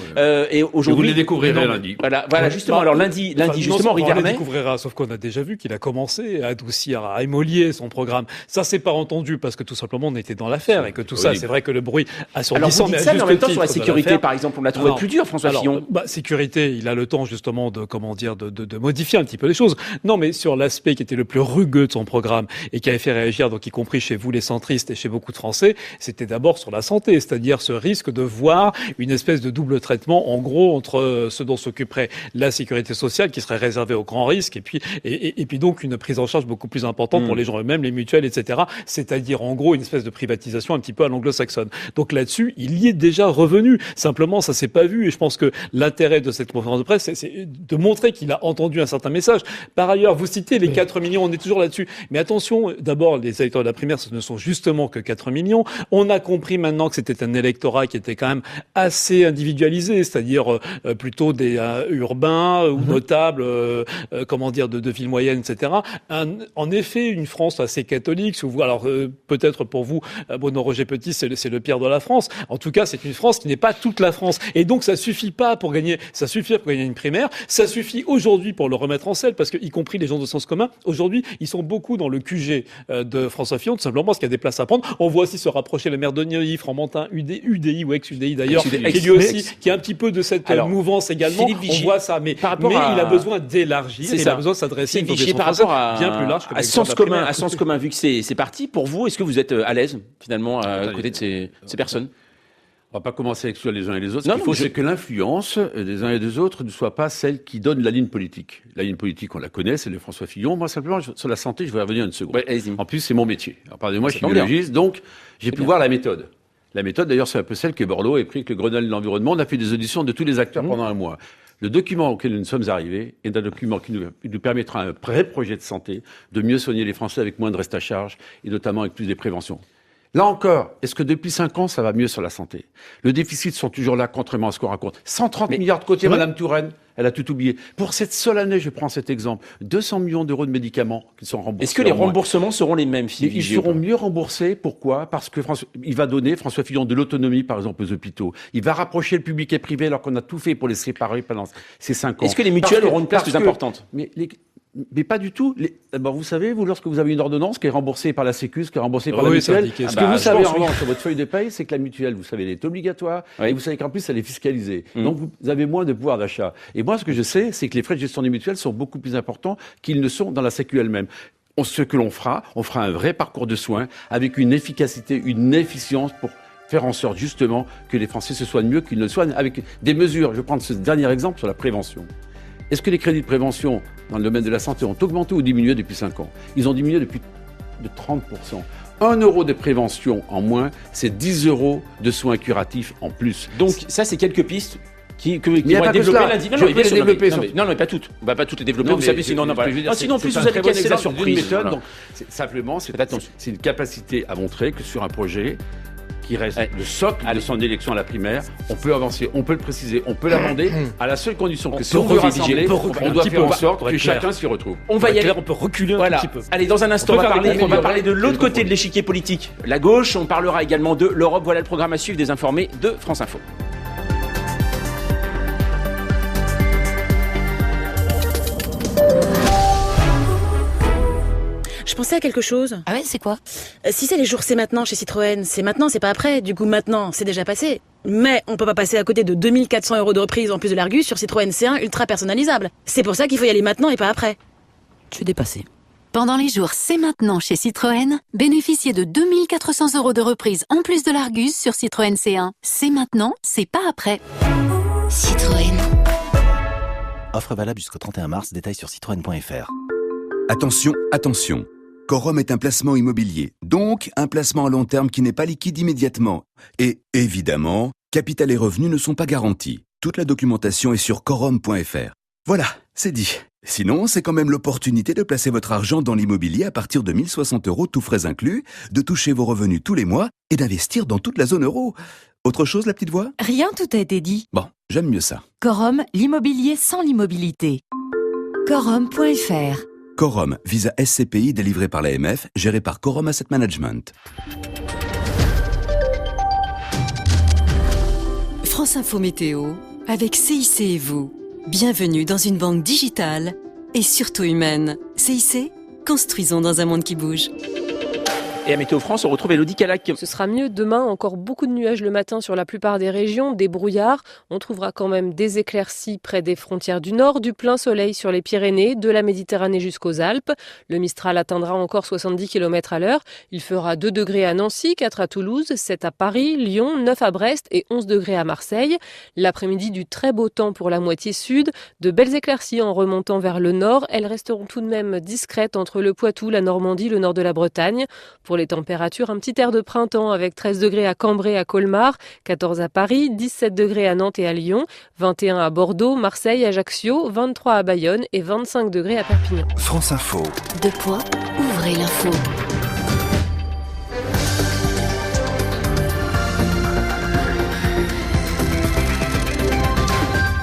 Et aujourd'hui, vous les découvrirez lundi. Voilà, justement. Alors lundi, justement, Henri Vernet. On les découvrira, sauf qu'on a déjà vu qu'il a commencé à adoucir, à émolier son programme. Ça, c'est pas entendu parce que tout simplement on était dans l'affaire et que tout ça, c'est vrai que le bruit assourdissant. Alors vous dites ça, mais en même temps sur la sécurité, par exemple, on l'a trouvé plus dur, François Fillon. Sécurité, il a le temps justement de modifier un petit peu les choses. Non, mais sur l'aspect qui était le plus rugueux de son programme et qui avait fait réagir, donc y compris chez vous les centristes et chez beaucoup de Français, c'était d'abord sur la santé, c'est-à-dire ce risque de voir une espèce de double traitement, en gros, entre ce dont s'occuperait la sécurité sociale, qui serait réservée aux grands risques, et puis donc une prise en charge beaucoup plus importante pour les gens eux-mêmes, les mutuelles, etc. C'est-à-dire en gros une espèce de privatisation un petit peu à l'anglo-saxonne. Donc là-dessus, il y est déjà revenu. Simplement, ça s'est pas vu. Et je pense que l'intérêt de cette conférence de presse, c'est de montrer qu'il a entendu un certain message. Par ailleurs, vous citez les 4 millions, on est toujours là-dessus. Mais attention, d'abord, les électeurs de la primaire, ce ne sont justement que 4 millions. On a compris maintenant que c'était un électorat qui était quand même assez individualisé, c'est-à-dire plutôt des urbains ou notables, de villes moyennes, etc. En effet, une France assez catholique. Alors peut-être pour vous, Bruno Roger Petit, c'est le pire de la France. En tout cas, c'est une France qui n'est pas toute la France. Et donc, ça suffit pas pour gagner. Ça suffit pour gagner une primaire. Ça suffit aujourd'hui pour le remettre en selle, parce que y compris les gens de sens commun, aujourd'hui, ils sont beaucoup dans le QG de François Fillon, tout simplement parce qu'il y a des places à prendre. On voit aussi se rapprocher le maire de Neuilly, Fromentin, UDI ou ex-UDI d'ailleurs, qui est un petit peu de cette mouvance également. On voit ça, mais il a besoin d'élargir. Il a besoin de s'adresser à une population par rapport bien plus large que à sens commun, vu que c'est parti, pour vous, est-ce que vous êtes à l'aise, finalement, à côté de ces personnes? On va pas commencer à exclure les uns et les autres. Ce qu'il faut, c'est que l'influence des uns et des autres ne soit pas celle qui donne la ligne politique. La ligne politique, on la connaît, c'est le François Fillon. Moi, simplement, sur la santé, je vais revenir une seconde. En plus, c'est mon métier. Alors, pardonnez-moi, je suis biologiste, donc j'ai pu voir la méthode. La méthode, d'ailleurs, c'est un peu celle que Borloo a pris avec le Grenelle de l'environnement. On a fait des auditions de tous les acteurs pendant un mois. Le document auquel nous sommes arrivés est un document qui nous permettra un vrai projet de santé, de mieux soigner les Français avec moins de reste à charge et notamment avec plus de prévention. Là encore, est-ce que depuis 5 ans, ça va mieux sur la santé? Le déficit sont toujours là, contrairement à ce qu'on raconte. 130 milliards de côté, Madame Touraine, elle a tout oublié. Pour cette seule année, je prends cet exemple, 200 millions d'euros de médicaments qui sont remboursés. Est-ce que les remboursements seront les mêmes, Ils seront mieux remboursés. Pourquoi? Parce que il va donner, François Fillon, de l'autonomie, par exemple, aux hôpitaux. Il va rapprocher le public et privé alors qu'on a tout fait pour les séparer pendant ces 5 ans. Est-ce que les mutuelles auront une place plus importante? Mais pas du tout. D'abord, vous savez, lorsque vous avez une ordonnance qui est remboursée par la Sécu, qui est remboursée par la mutuelle, ce que vous savez en revanche sur votre feuille de paye, c'est que la mutuelle, vous savez, elle est obligatoire, et vous savez qu'en plus, elle est fiscalisée. Donc, vous avez moins de pouvoir d'achat. Et moi, ce que je sais, c'est que les frais de gestion des mutuelles sont beaucoup plus importants qu'ils ne sont dans la Sécu elle-même. Ce que l'on fera un vrai parcours de soins avec une efficacité, une efficience pour faire en sorte justement que les Français se soignent mieux qu'ils ne le soignent avec des mesures. Je vais prendre ce dernier exemple sur la prévention. Est-ce que les crédits de prévention dans le domaine de la santé ont augmenté ou diminué depuis 5 ans? Ils ont diminué de 30%. 1 euro de prévention en moins, c'est 10 euros de soins curatifs en plus. Donc ça, c'est quelques pistes qui vont être développées lundi. Non, mais pas toutes. On va pas toutes les développer. Vous savez, sinon, sinon, plus vous allez casser la surprise. Simplement, c'est une capacité à montrer que sur un projet qui reste le socle de son élection à la primaire. On peut avancer, on peut le préciser, on peut l'amender, à la seule condition que si on veut rassembler, on doit faire en sorte que chacun s'y retrouve. On va y aller. On peut reculer un petit peu. Allez, dans un instant, on va parler de l'autre côté de l'échiquier politique, la gauche. On parlera également de l'Europe. Voilà le programme à suivre des informés de France Info. Je pensais à quelque chose. Ah ouais, c'est quoi? Si c'est les jours c'est maintenant chez Citroën, c'est maintenant, c'est pas après. Du coup, maintenant, c'est déjà passé. Mais on peut pas passer à côté de 2400 € de reprise en plus de l'Argus sur Citroën C1 ultra personnalisable. C'est pour ça qu'il faut y aller maintenant et pas après. Je suis dépassée. Pendant les jours c'est maintenant chez Citroën, bénéficiez de 2400 € de reprise en plus de l'Argus sur Citroën C1. C'est maintenant, c'est pas après. Citroën. Offre valable jusqu'au 31 mars, détails sur citroën.fr. Attention, attention. Quorum est un placement immobilier, donc un placement à long terme qui n'est pas liquide immédiatement. Et évidemment, capital et revenus ne sont pas garantis. Toute la documentation est sur quorum.fr. Voilà, c'est dit. Sinon, c'est quand même l'opportunité de placer votre argent dans l'immobilier à partir de 1060 €, tous frais inclus, de toucher vos revenus tous les mois et d'investir dans toute la zone euro. Autre chose, la petite voix ? Rien, tout a été dit. Bon, j'aime mieux ça. Quorum, l'immobilier sans l'immobilité. Quorum.fr. Quorum, visa SCPI délivré par l'AMF, géré par Quorum Asset Management. France Info Météo, avec CIC et vous. Bienvenue dans une banque digitale et surtout humaine. CIC, construisons dans un monde qui bouge. Et à Météo France, on retrouve Élodie Calac. Ce sera mieux demain, encore beaucoup de nuages le matin sur la plupart des régions, des brouillards. On trouvera quand même des éclaircies près des frontières du nord, du plein soleil sur les Pyrénées, de la Méditerranée jusqu'aux Alpes. Le Mistral atteindra encore 70 km à l'heure. Il fera 2 degrés à Nancy, 4 à Toulouse, 7 à Paris, Lyon, 9 à Brest et 11 degrés à Marseille. L'après-midi, du très beau temps pour la moitié sud. De belles éclaircies en remontant vers le nord. Elles resteront tout de même discrètes entre le Poitou, la Normandie, le nord de la Bretagne. Pour les températures, un petit air de printemps avec 13 degrés à Cambrai, à Colmar, 14 à Paris, 17 degrés à Nantes et à Lyon, 21 à Bordeaux, Marseille, Ajaccio, 23 à Bayonne et 25 degrés à Perpignan. France Info. Ouvrez l'info.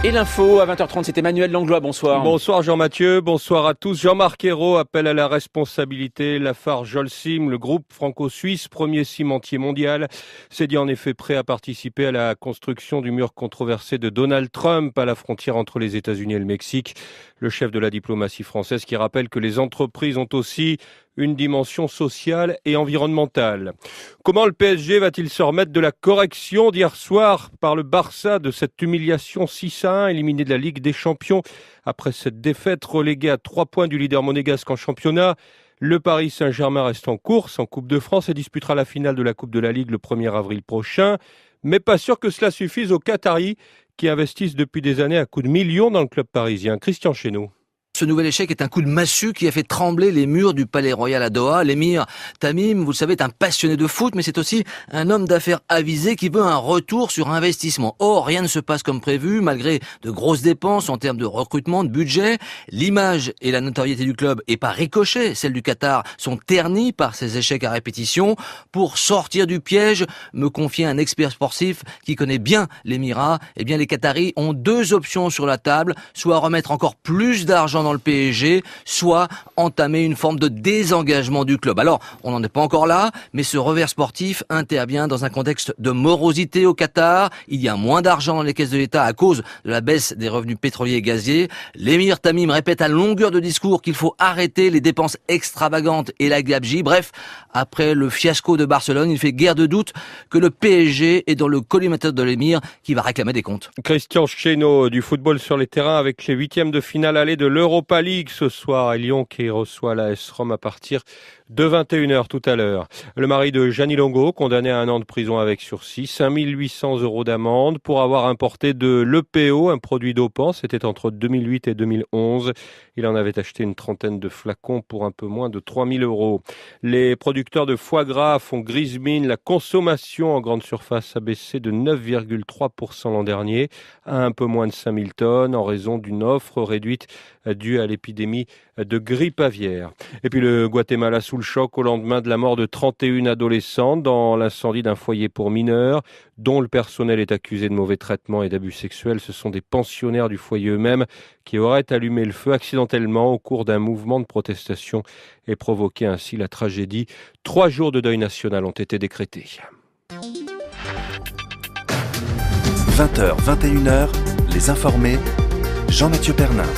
Et l'info à 20h30, c'est Emmanuel Langlois, bonsoir. Bonsoir Jean-Mathieu, bonsoir à tous. Jean-Marc Ayrault appelle à la responsabilité Lafarge-Holcim, le groupe franco-suisse, premier cimentier mondial, s'est dit en effet prêt à participer à la construction du mur controversé de Donald Trump à la frontière entre les États-Unis et le Mexique. Le chef de la diplomatie française qui rappelle que les entreprises ont aussi une dimension sociale et environnementale. Comment le PSG va-t-il se remettre de la correction d'hier soir par le Barça de cette humiliation 6-1, éliminé de la Ligue des Champions après cette défaite reléguée à 3 points du leader monégasque en championnat? Le Paris Saint-Germain reste en course en Coupe de France et disputera la finale de la Coupe de la Ligue le 1er avril prochain. Mais pas sûr que cela suffise aux Qataris qui investissent depuis des années à coups de millions dans le club parisien. Christian Chesneau. Ce nouvel échec est un coup de massue qui a fait trembler les murs du Palais Royal à Doha. L'émir Tamim, vous le savez, est un passionné de foot, mais c'est aussi un homme d'affaires avisé qui veut un retour sur investissement. Or, rien ne se passe comme prévu, malgré de grosses dépenses en termes de recrutement, de budget. L'image et la notoriété du club, et par ricochet, celle du Qatar, sont ternies par ces échecs à répétition. Pour sortir du piège, me confie un expert sportif qui connaît bien l'Émirat, eh bien les Qataris ont 2 options sur la table, soit remettre encore plus d'argent dans le PSG, soit entamer une forme de désengagement du club. Alors, on n'en est pas encore là, mais ce revers sportif intervient dans un contexte de morosité au Qatar. Il y a moins d'argent dans les caisses de l'État à cause de la baisse des revenus pétroliers et gaziers. L'émir Tamim répète à longueur de discours qu'il faut arrêter les dépenses extravagantes et la gabegie. Bref, après le fiasco de Barcelone, il fait guère de doute que le PSG est dans le collimateur de l'émir qui va réclamer des comptes. Christian Chesneau du football sur les terrains avec les 8e de finale aller de l'Europa League ce soir à Lyon qui reçoit l'AS Rome à partir de 21h tout à l'heure. Le mari de Gianni Longo, condamné à 1 an de prison avec sursis, 5 800 € d'amende pour avoir importé de l'EPO, un produit dopant. C'était entre 2008 et 2011. Il en avait acheté une trentaine de flacons pour un peu moins de 3 000 €. Les producteurs de foie gras font grise mine. La consommation en grande surface a baissé de 9,3% l'an dernier à un peu moins de 5 000 tonnes en raison d'une offre réduite due à l'épidémie de grippe aviaire. Et puis le Guatemala sous le choc au lendemain de la mort de 31 adolescentes dans l'incendie d'un foyer pour mineurs, dont le personnel est accusé de mauvais traitements et d'abus sexuels. Ce sont des pensionnaires du foyer eux-mêmes qui auraient allumé le feu accidentellement au cours d'un mouvement de protestation et provoqué ainsi la tragédie. 3 jours de deuil national ont été décrétés. 20h, 21h, les informés, Jean-Mathieu Pernin.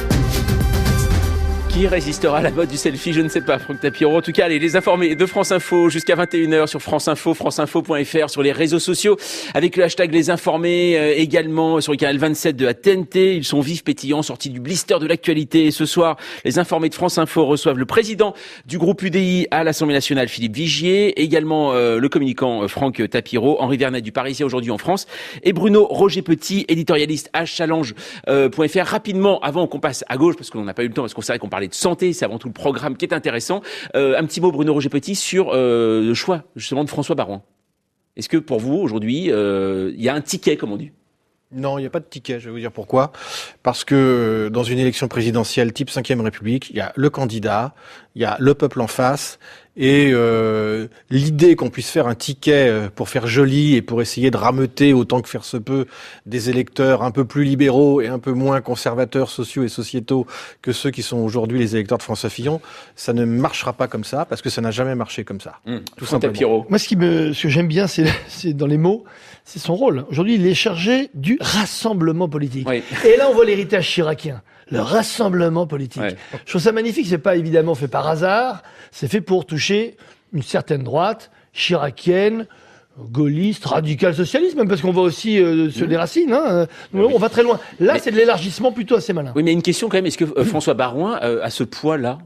Qui résistera à la mode du selfie? Je ne sais pas, Franck Tapiro. En tout cas, allez, les informés de France Info jusqu'à 21h sur France Info, franceinfo.fr, sur les réseaux sociaux, avec le hashtag Les Informés, également sur le canal 27 de la TNT. Ils sont vifs, pétillants, sortis du blister de l'actualité. Et ce soir, les informés de France Info reçoivent le président du groupe UDI à l'Assemblée nationale, Philippe Vigier, également le communicant Franck Tapiro, Henri Vernet du Parisien aujourd'hui en France, et Bruno Roger-Petit, éditorialiste à challenge.fr. Rapidement, avant qu'on passe à gauche, parce qu'on n'a pas eu le temps, parce qu'on savait qu'on parlait de santé, c'est avant tout le programme qui est intéressant. Un petit mot, Bruno Roger-Petit, sur le choix justement de François Baroin. Est-ce que pour vous, aujourd'hui, il y a un ticket, comme on dit? Non, il n'y a pas de ticket, je vais vous dire pourquoi. Parce que dans une élection présidentielle type 5e République, il y a le candidat, il y a le peuple en face, et l'idée qu'on puisse faire un ticket pour faire joli et pour essayer de rameuter autant que faire se peut des électeurs un peu plus libéraux et un peu moins conservateurs sociaux et sociétaux que ceux qui sont aujourd'hui les électeurs de François Fillon, ça ne marchera pas comme ça, parce que ça n'a jamais marché comme ça. Tout simplement. Moi, ce que j'aime bien, c'est dans les mots, c'est son rôle. Aujourd'hui, il est chargé du rassemblement politique. Oui. Et là, on voit l'héritage chiracien. Le rassemblement politique. Ouais. Je trouve ça magnifique. C'est pas évidemment fait par hasard. C'est fait pour toucher une certaine droite chiracienne, gaulliste, radical socialiste, même parce qu'on va aussi sur les racines. Hein. On va très loin. Là, c'est de l'élargissement plutôt assez malin. Oui, mais une question quand même. Est-ce que François Baroin a ce poids-là?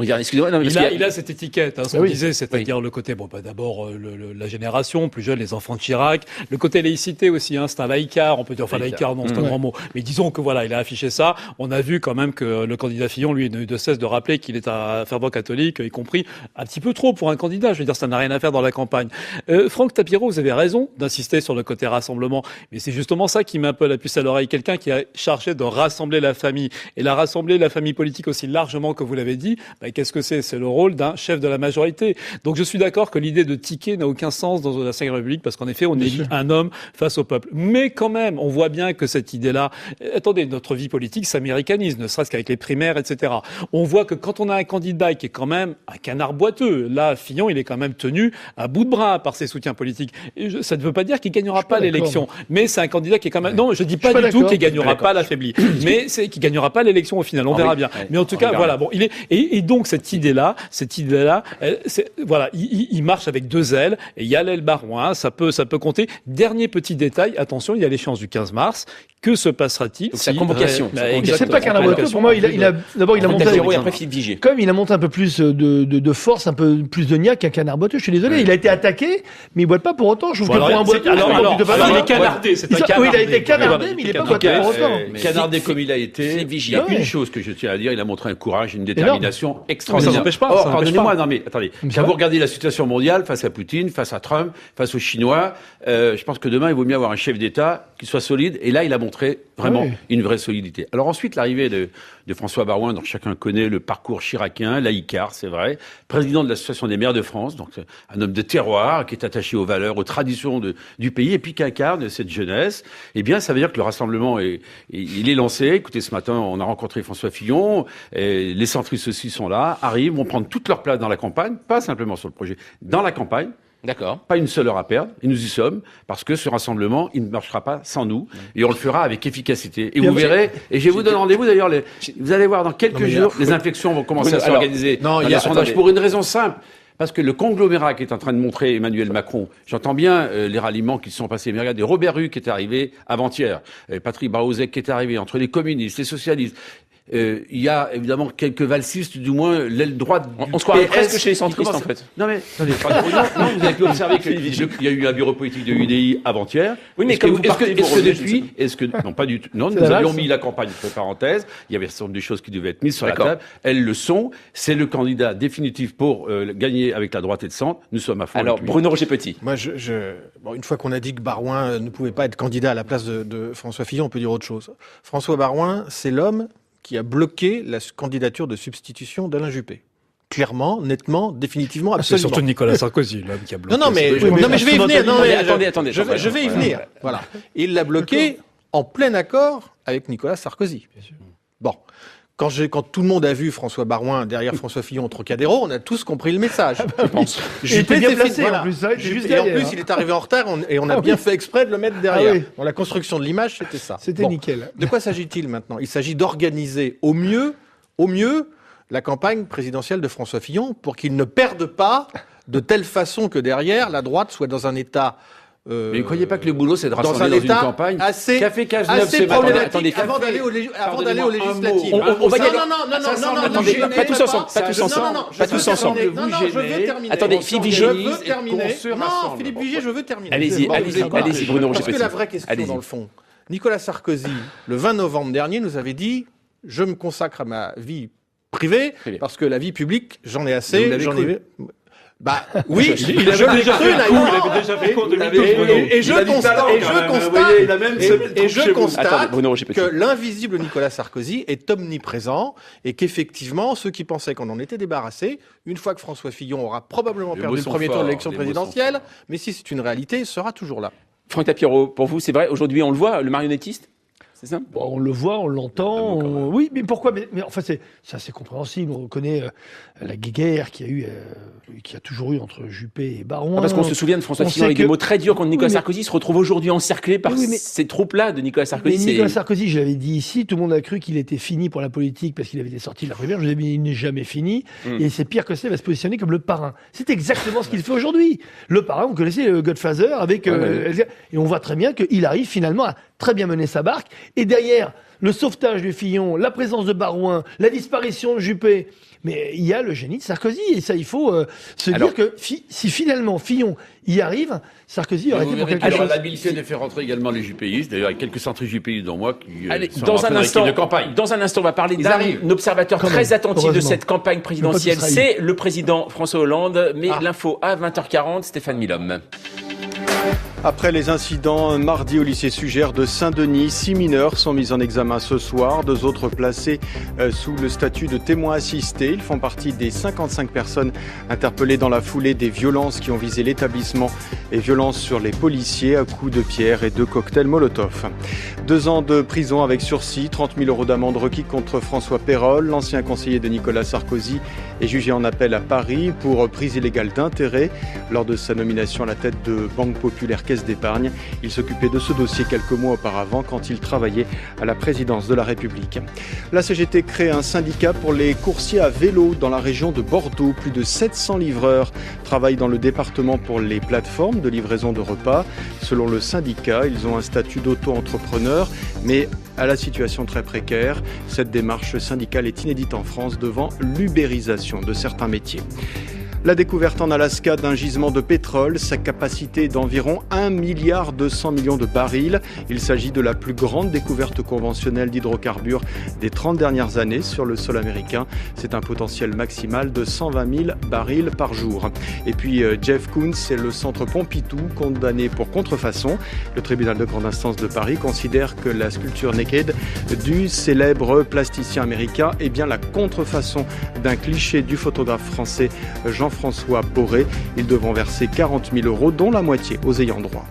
Excusez-moi, non, il a cette étiquette, ce qu'on disait, c'est-à-dire le côté, d'abord la génération, plus jeune, les enfants de Chirac, le côté laïcité aussi, c'est un laïcard, on peut dire, laïcard, non, c'est un grand mot, mais disons que il a affiché ça. On a vu quand même que le candidat Fillon, lui, n'a eu de cesse de rappeler qu'il est un fervent catholique, y compris un petit peu trop pour un candidat. Je veux dire, ça n'a rien à faire dans la campagne. Franck Tapiro, vous avez raison d'insister sur le côté rassemblement, mais c'est justement ça qui met un peu la puce à l'oreille. Quelqu'un qui a chargé de rassembler la famille, et rassembler la famille politique aussi largement que vous l'avez dit. Qu'est-ce que c'est? C'est le rôle d'un chef de la majorité. Donc je suis d'accord que l'idée de ticket n'a aucun sens dans la 5e République, parce qu'en effet, on élit un homme face au peuple. Mais quand même, on voit bien que cette idée-là... Attendez, notre vie politique s'américanise, ne serait-ce qu'avec les primaires, etc. On voit que quand on a un candidat qui est quand même un canard boiteux, là, Fillon, il est quand même tenu à bout de bras par ses soutiens politiques. Et ça ne veut pas dire qu'il gagnera pas l'élection. Mais c'est un candidat qui est quand même... Non, je dis pas du tout qu'il gagnera pas l'affaibli. Mais c'est qu'il gagnera pas l'élection au final. On verra bien. Mais en tout cas, voilà. Bon, il est... Et donc, cette idée-là, il marche avec 2 ailes, et il y a l'aile Baroin, ça peut compter. Dernier petit détail, attention, il y a l'échéance du 15 mars. Que se passera-t-il? Sa convocation. C'est pas qu'un boiteux. Pour moi, d'abord, il a monté. Comme il a monté un peu plus de force, un peu plus de niaque qu'un canard boiteux. Je suis désolé. Il a été attaqué, mais il boite pas pour autant. Je trouve que pour un boiteux. Alors, il est canardé. C'est un canardé. Oui, il a été canardé, mais il est pas boiteux pour autant. Canardé comme il a été. Il y a une chose que je tiens à dire, il a montré un courage, une détermination extraordinaire. Ça n'empêche pas. Or, pardonnez-moi, non mais attendez. Quand vous regardez la situation mondiale face à Poutine, face à Trump, face aux Chinois, je pense que demain il vaut mieux avoir un chef d'État qui soit solide. Et là, il a montré vraiment une vraie solidité. Alors ensuite, l'arrivée de François Baroin, dont chacun connaît le parcours chiracien, laïcard, c'est vrai, président de l'Association des maires de France, donc un homme de terroir qui est attaché aux valeurs, aux traditions du pays, et puis qui incarne cette jeunesse. Eh bien, ça veut dire que le rassemblement il est lancé. Écoutez, ce matin, on a rencontré François Fillon, et les centristes aussi sont là, arrivent, vont prendre toute leur place dans la campagne, pas simplement sur le projet, dans la campagne. D'accord. Pas une seule heure à perdre, et nous y sommes, parce que ce rassemblement, il ne marchera pas sans nous, et on le fera avec efficacité. Et vous verrez, et je vous donne rendez-vous d'ailleurs, vous allez voir dans quelques jours, les inflexions vont commencer à s'organiser dans les sondages, pour une raison simple. Parce que le conglomérat qui est en train de montrer Emmanuel Macron, j'entends bien les ralliements qui se sont passés, mais regardez, Robert Rue qui est arrivé avant-hier, Patrick Barrauzek qui est arrivé, entre les communistes, les socialistes. Il y a évidemment quelques valsistes, du moins l'aile droite. On se croirait presque chez les centristes, en fait. Non mais attendez, non, vous avez pu observer qu'il y a eu un bureau politique de UDI avant-hier. Oui, mais comme non, pas du tout. Non, nous avions mis la campagne entre parenthèses. Il y avait un certain nombre de choses qui devaient être mises sur la table. Elles le sont. C'est le candidat définitif pour gagner avec la droite et le centre. Nous sommes à fond. Alors, Bruno Roger-Petit. Moi, une fois qu'on a dit que Baroin ne pouvait pas être candidat à la place de François Fillon, on peut dire autre chose. François Baroin, c'est l'homme qui a bloqué la candidature de substitution d'Alain Juppé. Clairement, nettement, définitivement, absolument. C'est surtout Nicolas Sarkozy, l'homme qui a bloqué. Non, mais je vais y venir. Attendez. Je vais y venir. Voilà. Il l'a bloqué en plein accord avec Nicolas Sarkozy. Bien sûr. Bon. Quand tout le monde a vu François Baroin derrière François Fillon au Trocadéro, on a tous compris le message. Je pense. Juppé était bien placé, en plus. Ça, et en plus, il est arrivé en retard et on a bien fait exprès de le mettre derrière. Bon, la construction de l'image, c'était ça. C'était nickel. De quoi s'agit-il maintenant ? Il s'agit d'organiser au mieux, la campagne présidentielle de François Fillon pour qu'il ne perde pas de telle façon que derrière, la droite soit dans un état... mais ne croyez pas que le boulot, c'est de rassembler dans une campagne assez problématique avant d'aller aux législatives. On va y aller. Non, attendez, pas tous ensemble. Je veux terminer. Attendez, Philippe Vigier. Non, Philippe Vigier, je veux terminer. Allez-y, Bruno Roger. Parce que la vraie question, dans le fond, Nicolas Sarkozy, le 20 novembre dernier, nous avait dit « Je me consacre à ma vie privée, parce que la vie publique, j'en ai assez. » Bah oui, il avait déjà fait cours de et je constate que l'invisible Nicolas Sarkozy est omniprésent et qu'effectivement, ceux qui pensaient qu'on en était débarrassé, une fois que François Fillon aura probablement perdu le premier tour de l'élection présidentielle, mais si c'est une réalité, il sera toujours là. Franck Tapiro, pour vous, c'est vrai, aujourd'hui on le voit, le marionnettiste ? C'est ça ? Bon, on le voit, on l'entend. Oui, mais pourquoi ? Mais enfin, c'est assez compréhensible. On reconnaît la guéguerre qu'il y a toujours eu entre Juppé et Baroin. Parce qu'on se souvient de François Fillon avec des mots très durs contre Nicolas Sarkozy. Il se retrouve aujourd'hui encerclé par ces troupes-là de Nicolas Sarkozy. Mais Nicolas Sarkozy, je l'avais dit ici, tout le monde a cru qu'il était fini pour la politique parce qu'il avait été sorti de la primaire. Je vous ai dit, il n'est jamais fini. Et c'est pire que ça, il va se positionner comme le parrain. C'est exactement ce qu'il fait aujourd'hui. Le parrain, on connaissait le Godfather avec... et on voit très bien qu'il arrive finalement à très bien mener sa barque. Et derrière, le sauvetage de Fillon, la présence de Baroin, la disparition de Juppé. Mais il y a le génie de Sarkozy. Et ça, il faut dire que si finalement Fillon y arrive, Sarkozy aurait été pour quelque chose. Alors, l'habilité de faire rentrer également les juppéistes. D'ailleurs, il y a quelques centristes juppéistes dans moi qui sont dans un instant, de campagne. Dans un instant, on va parler d'un observateur très attentif de cette campagne présidentielle. C'est le président François Hollande. Mais l'info à 20h40, Stéphane Milhomme. Après les incidents mardi au lycée Sugère de Saint-Denis, 6 mineurs sont mis en examen ce soir, 2 autres placés sous le statut de témoins assistés. Ils font partie des 55 personnes interpellées dans la foulée des violences qui ont visé l'établissement et violences sur les policiers à coups de pierre et de cocktails Molotov. 2 ans de prison avec sursis, 30 000 € d'amende requis contre François Pérolle, l'ancien conseiller de Nicolas Sarkozy, est jugé en appel à Paris pour prise illégale d'intérêt lors de sa nomination à la tête de Banque Populaire Caisse d'Épargne. Il s'occupait de ce dossier quelques mois auparavant quand il travaillait à la présidence de la République. La CGT crée un syndicat pour les coursiers à vélo dans la région de Bordeaux. Plus de 700 livreurs travaillent dans le département pour les plateformes de livraison de repas. Selon le syndicat, ils ont un statut d'auto-entrepreneur, mais à la situation très précaire. Cette démarche syndicale est inédite en France devant l'ubérisation de certains métiers. La découverte en Alaska d'un gisement de pétrole, sa capacité est d'environ 1,2 milliard de barils. Il s'agit de la plus grande découverte conventionnelle d'hydrocarbures des 30 dernières années sur le sol américain. C'est un potentiel maximal de 120 000 barils par jour. Et puis Jeff Koons et le centre Pompidou, condamné pour contrefaçon. Le tribunal de grande instance de Paris considère que la sculpture Naked du célèbre plasticien américain est bien la contrefaçon d'un cliché du photographe français Jean-François Boré. Ils devront verser 40 000 €, dont la moitié aux ayants droit.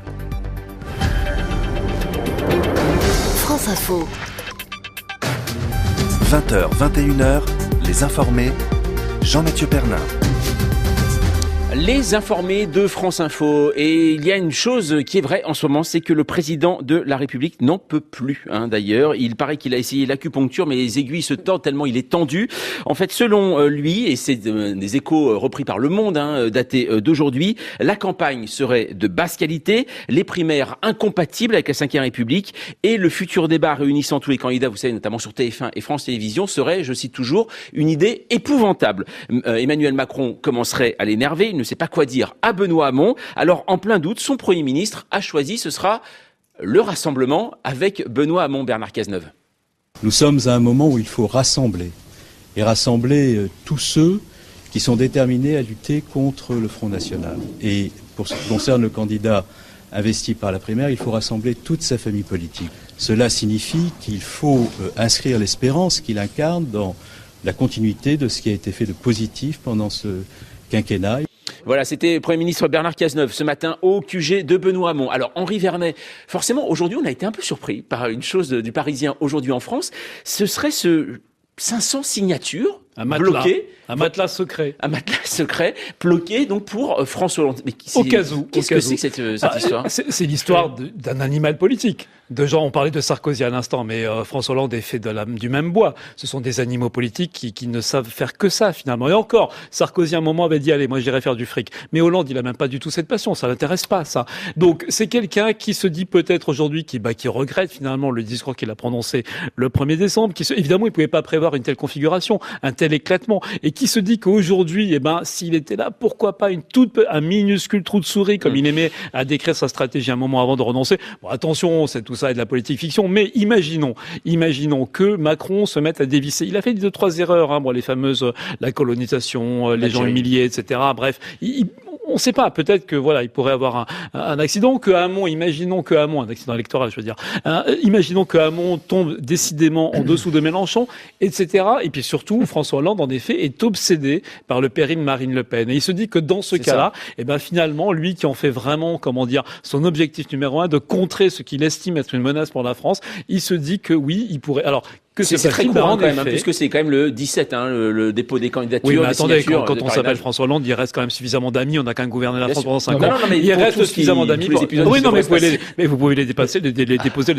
France Info. 20h, 21h, les informés, Jean-Mathieu Pernin. Les informés de France Info. Et il y a une chose qui est vraie en ce moment, c'est que le président de la République n'en peut plus. D'ailleurs, il paraît qu'il a essayé l'acupuncture, mais les aiguilles se tordent tellement il est tendu. En fait, selon lui, et c'est des échos repris par Le Monde, datés d'aujourd'hui, la campagne serait de basse qualité, les primaires incompatibles avec la Ve République, et le futur débat réunissant tous les candidats, vous savez, notamment sur TF1 et France Télévisions, serait, je cite toujours, une idée épouvantable. Emmanuel Macron commencerait à l'énerver, il ne sait pas quoi dire à Benoît Hamon. Alors, en plein doute, son Premier ministre a choisi, ce sera le rassemblement avec Benoît Hamon. Bernard Cazeneuve. Nous sommes à un moment où il faut rassembler. Et rassembler tous ceux qui sont déterminés à lutter contre le Front National. Et pour ce qui concerne le candidat investi par la primaire, il faut rassembler toute sa famille politique. Cela signifie qu'il faut inscrire l'espérance qu'il incarne dans la continuité de ce qui a été fait de positif pendant ce quinquennat. Voilà, c'était le Premier ministre Bernard Cazeneuve ce matin au QG de Benoît Hamon. Alors Henri Vernet, forcément aujourd'hui on a été un peu surpris par une chose du Parisien aujourd'hui en France, ce serait ce 500 signatures bloquées. Un matelas secret. Un matelas secret bloqué donc pour François Hollande. Mais au cas où. Qu'est-ce que c'est que cette histoire? C'est l'histoire d'un animal politique. De gens, on parlait de Sarkozy à l'instant, mais François Hollande est fait du même bois. Ce sont des animaux politiques qui ne savent faire que ça finalement. Et encore, Sarkozy à un moment avait dit allez, moi j'irai faire du fric. Mais Hollande, il a même pas du tout cette passion, ça l'intéresse pas ça. Donc c'est quelqu'un qui se dit peut-être aujourd'hui qui regrette finalement le discours qu'il a prononcé le 1er décembre, évidemment il pouvait pas prévoir une telle configuration, un tel éclatement, et qui se dit qu'aujourd'hui, s'il était là, pourquoi pas un minuscule trou de souris, comme il aimait à décrire sa stratégie un moment avant de renoncer. Bon, attention, c'est tout ça est de la politique fiction, mais imaginons que Macron se mette à dévisser. Il a fait 2-3 erreurs, les fameuses, la colonisation, les gens humiliés, etc. Bref, on ne sait pas. Peut-être que il pourrait avoir un accident, un accident électoral, je veux dire. Imaginons que Hamon tombe décidément en dessous de Mélenchon, etc. Et puis surtout, François Hollande, en effet, est obsédé par le péril Marine Le Pen. Et il se dit que dans ce cas-là, finalement, lui qui en fait vraiment, son objectif numéro 1 de contrer ce qu'il estime être une menace pour la France, il se dit que oui, il pourrait. Alors, c'est très courant quand même, puisque c'est quand même le 17, le dépôt des candidatures. Oui, mais attendez, quand on s'appelle François Hollande, il reste quand même suffisamment d'amis. On n'a qu'à gouverner la France pendant 5 ans. Il reste suffisamment d'amis. Oui, non, mais vous pouvez les déposer les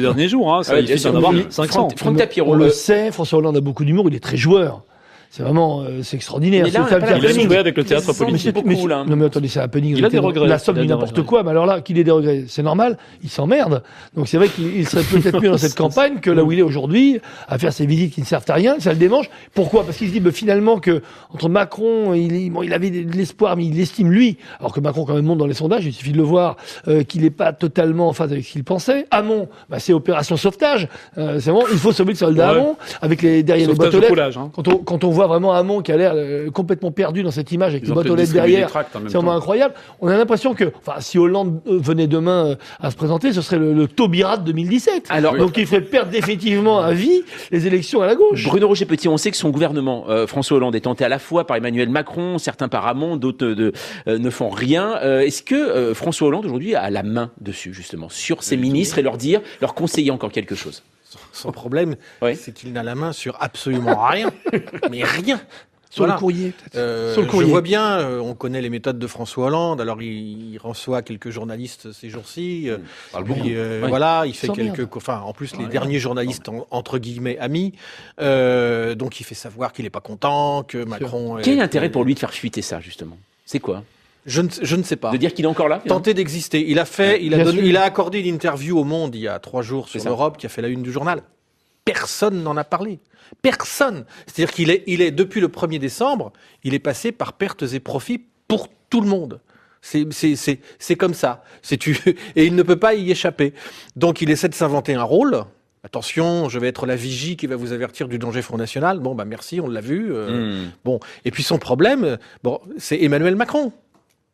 derniers jours. Ça, il suffit d'en avoir 500. Franck Tapiro, on le sait, François Hollande a beaucoup d'humour, il est très joueur. C'est vraiment, c'est extraordinaire. Mais là, il a joué avec le théâtre politique. Non, mais attendez, c'est un happening. Il a des regrets. La somme du n'importe quoi. Mais alors là, qu'il ait des regrets, c'est normal. Il s'emmerde. Donc c'est vrai qu'il serait peut-être mieux dans cette campagne que là où il est aujourd'hui, à faire ses visites qui ne servent à rien. Ça le démange. Pourquoi? Parce qu'il se dit, finalement, que entre Macron, il avait de l'espoir, mais il l'estime lui. Alors que Macron, quand même, monte dans les sondages. Il suffit de le voir, qu'il n'est pas totalement en phase avec ce qu'il pensait. Hamon, c'est opération sauvetage. C'est bon. Il faut sauver le soldat Hamon avec derrière les boîtes aux lettres. Quand on voit vraiment Hamon qui a l'air complètement perdu dans cette image avec les boîtes aux lettres derrière, c'est vraiment incroyable. On a l'impression que, si Hollande venait demain à se présenter, ce serait le Taubira de 2017. Donc il ferait perdre définitivement à vie les élections à la gauche. Bruno Roger-Petit, on sait que son gouvernement, François Hollande, est tenté à la fois par Emmanuel Macron, certains par Hamon, d'autres ne font rien. Est-ce que François Hollande aujourd'hui a la main dessus, justement, sur ses ministres et leur conseiller encore quelque chose? Son problème, c'est qu'il n'a la main sur absolument rien, mais rien. Sur le courrier, peut-être. Sur le courrier. Je vois bien, on connaît les méthodes de François Hollande. Alors, il reçoit quelques journalistes ces jours-ci. Il fait quelques... en plus, les derniers journalistes, entre guillemets, amis. Donc, il fait savoir qu'il n'est pas content, que Macron... Quel est l'intérêt pour lui de faire fuiter ça, justement? C'est quoi? Je ne sais pas. De dire qu'il est encore là? Tenter d'exister. Il a accordé une interview au Monde il y a 3 jours sur l'Europe qui a fait la une du journal. Personne n'en a parlé. Personne. C'est-à-dire qu'il est depuis le 1er décembre, il est passé par pertes et profits pour tout le monde. C'est comme ça. Et il ne peut pas y échapper. Donc il essaie de s'inventer un rôle. Attention, je vais être la vigie qui va vous avertir du danger Front National. Bon, merci, on l'a vu. Bon. Et puis son problème, c'est Emmanuel Macron.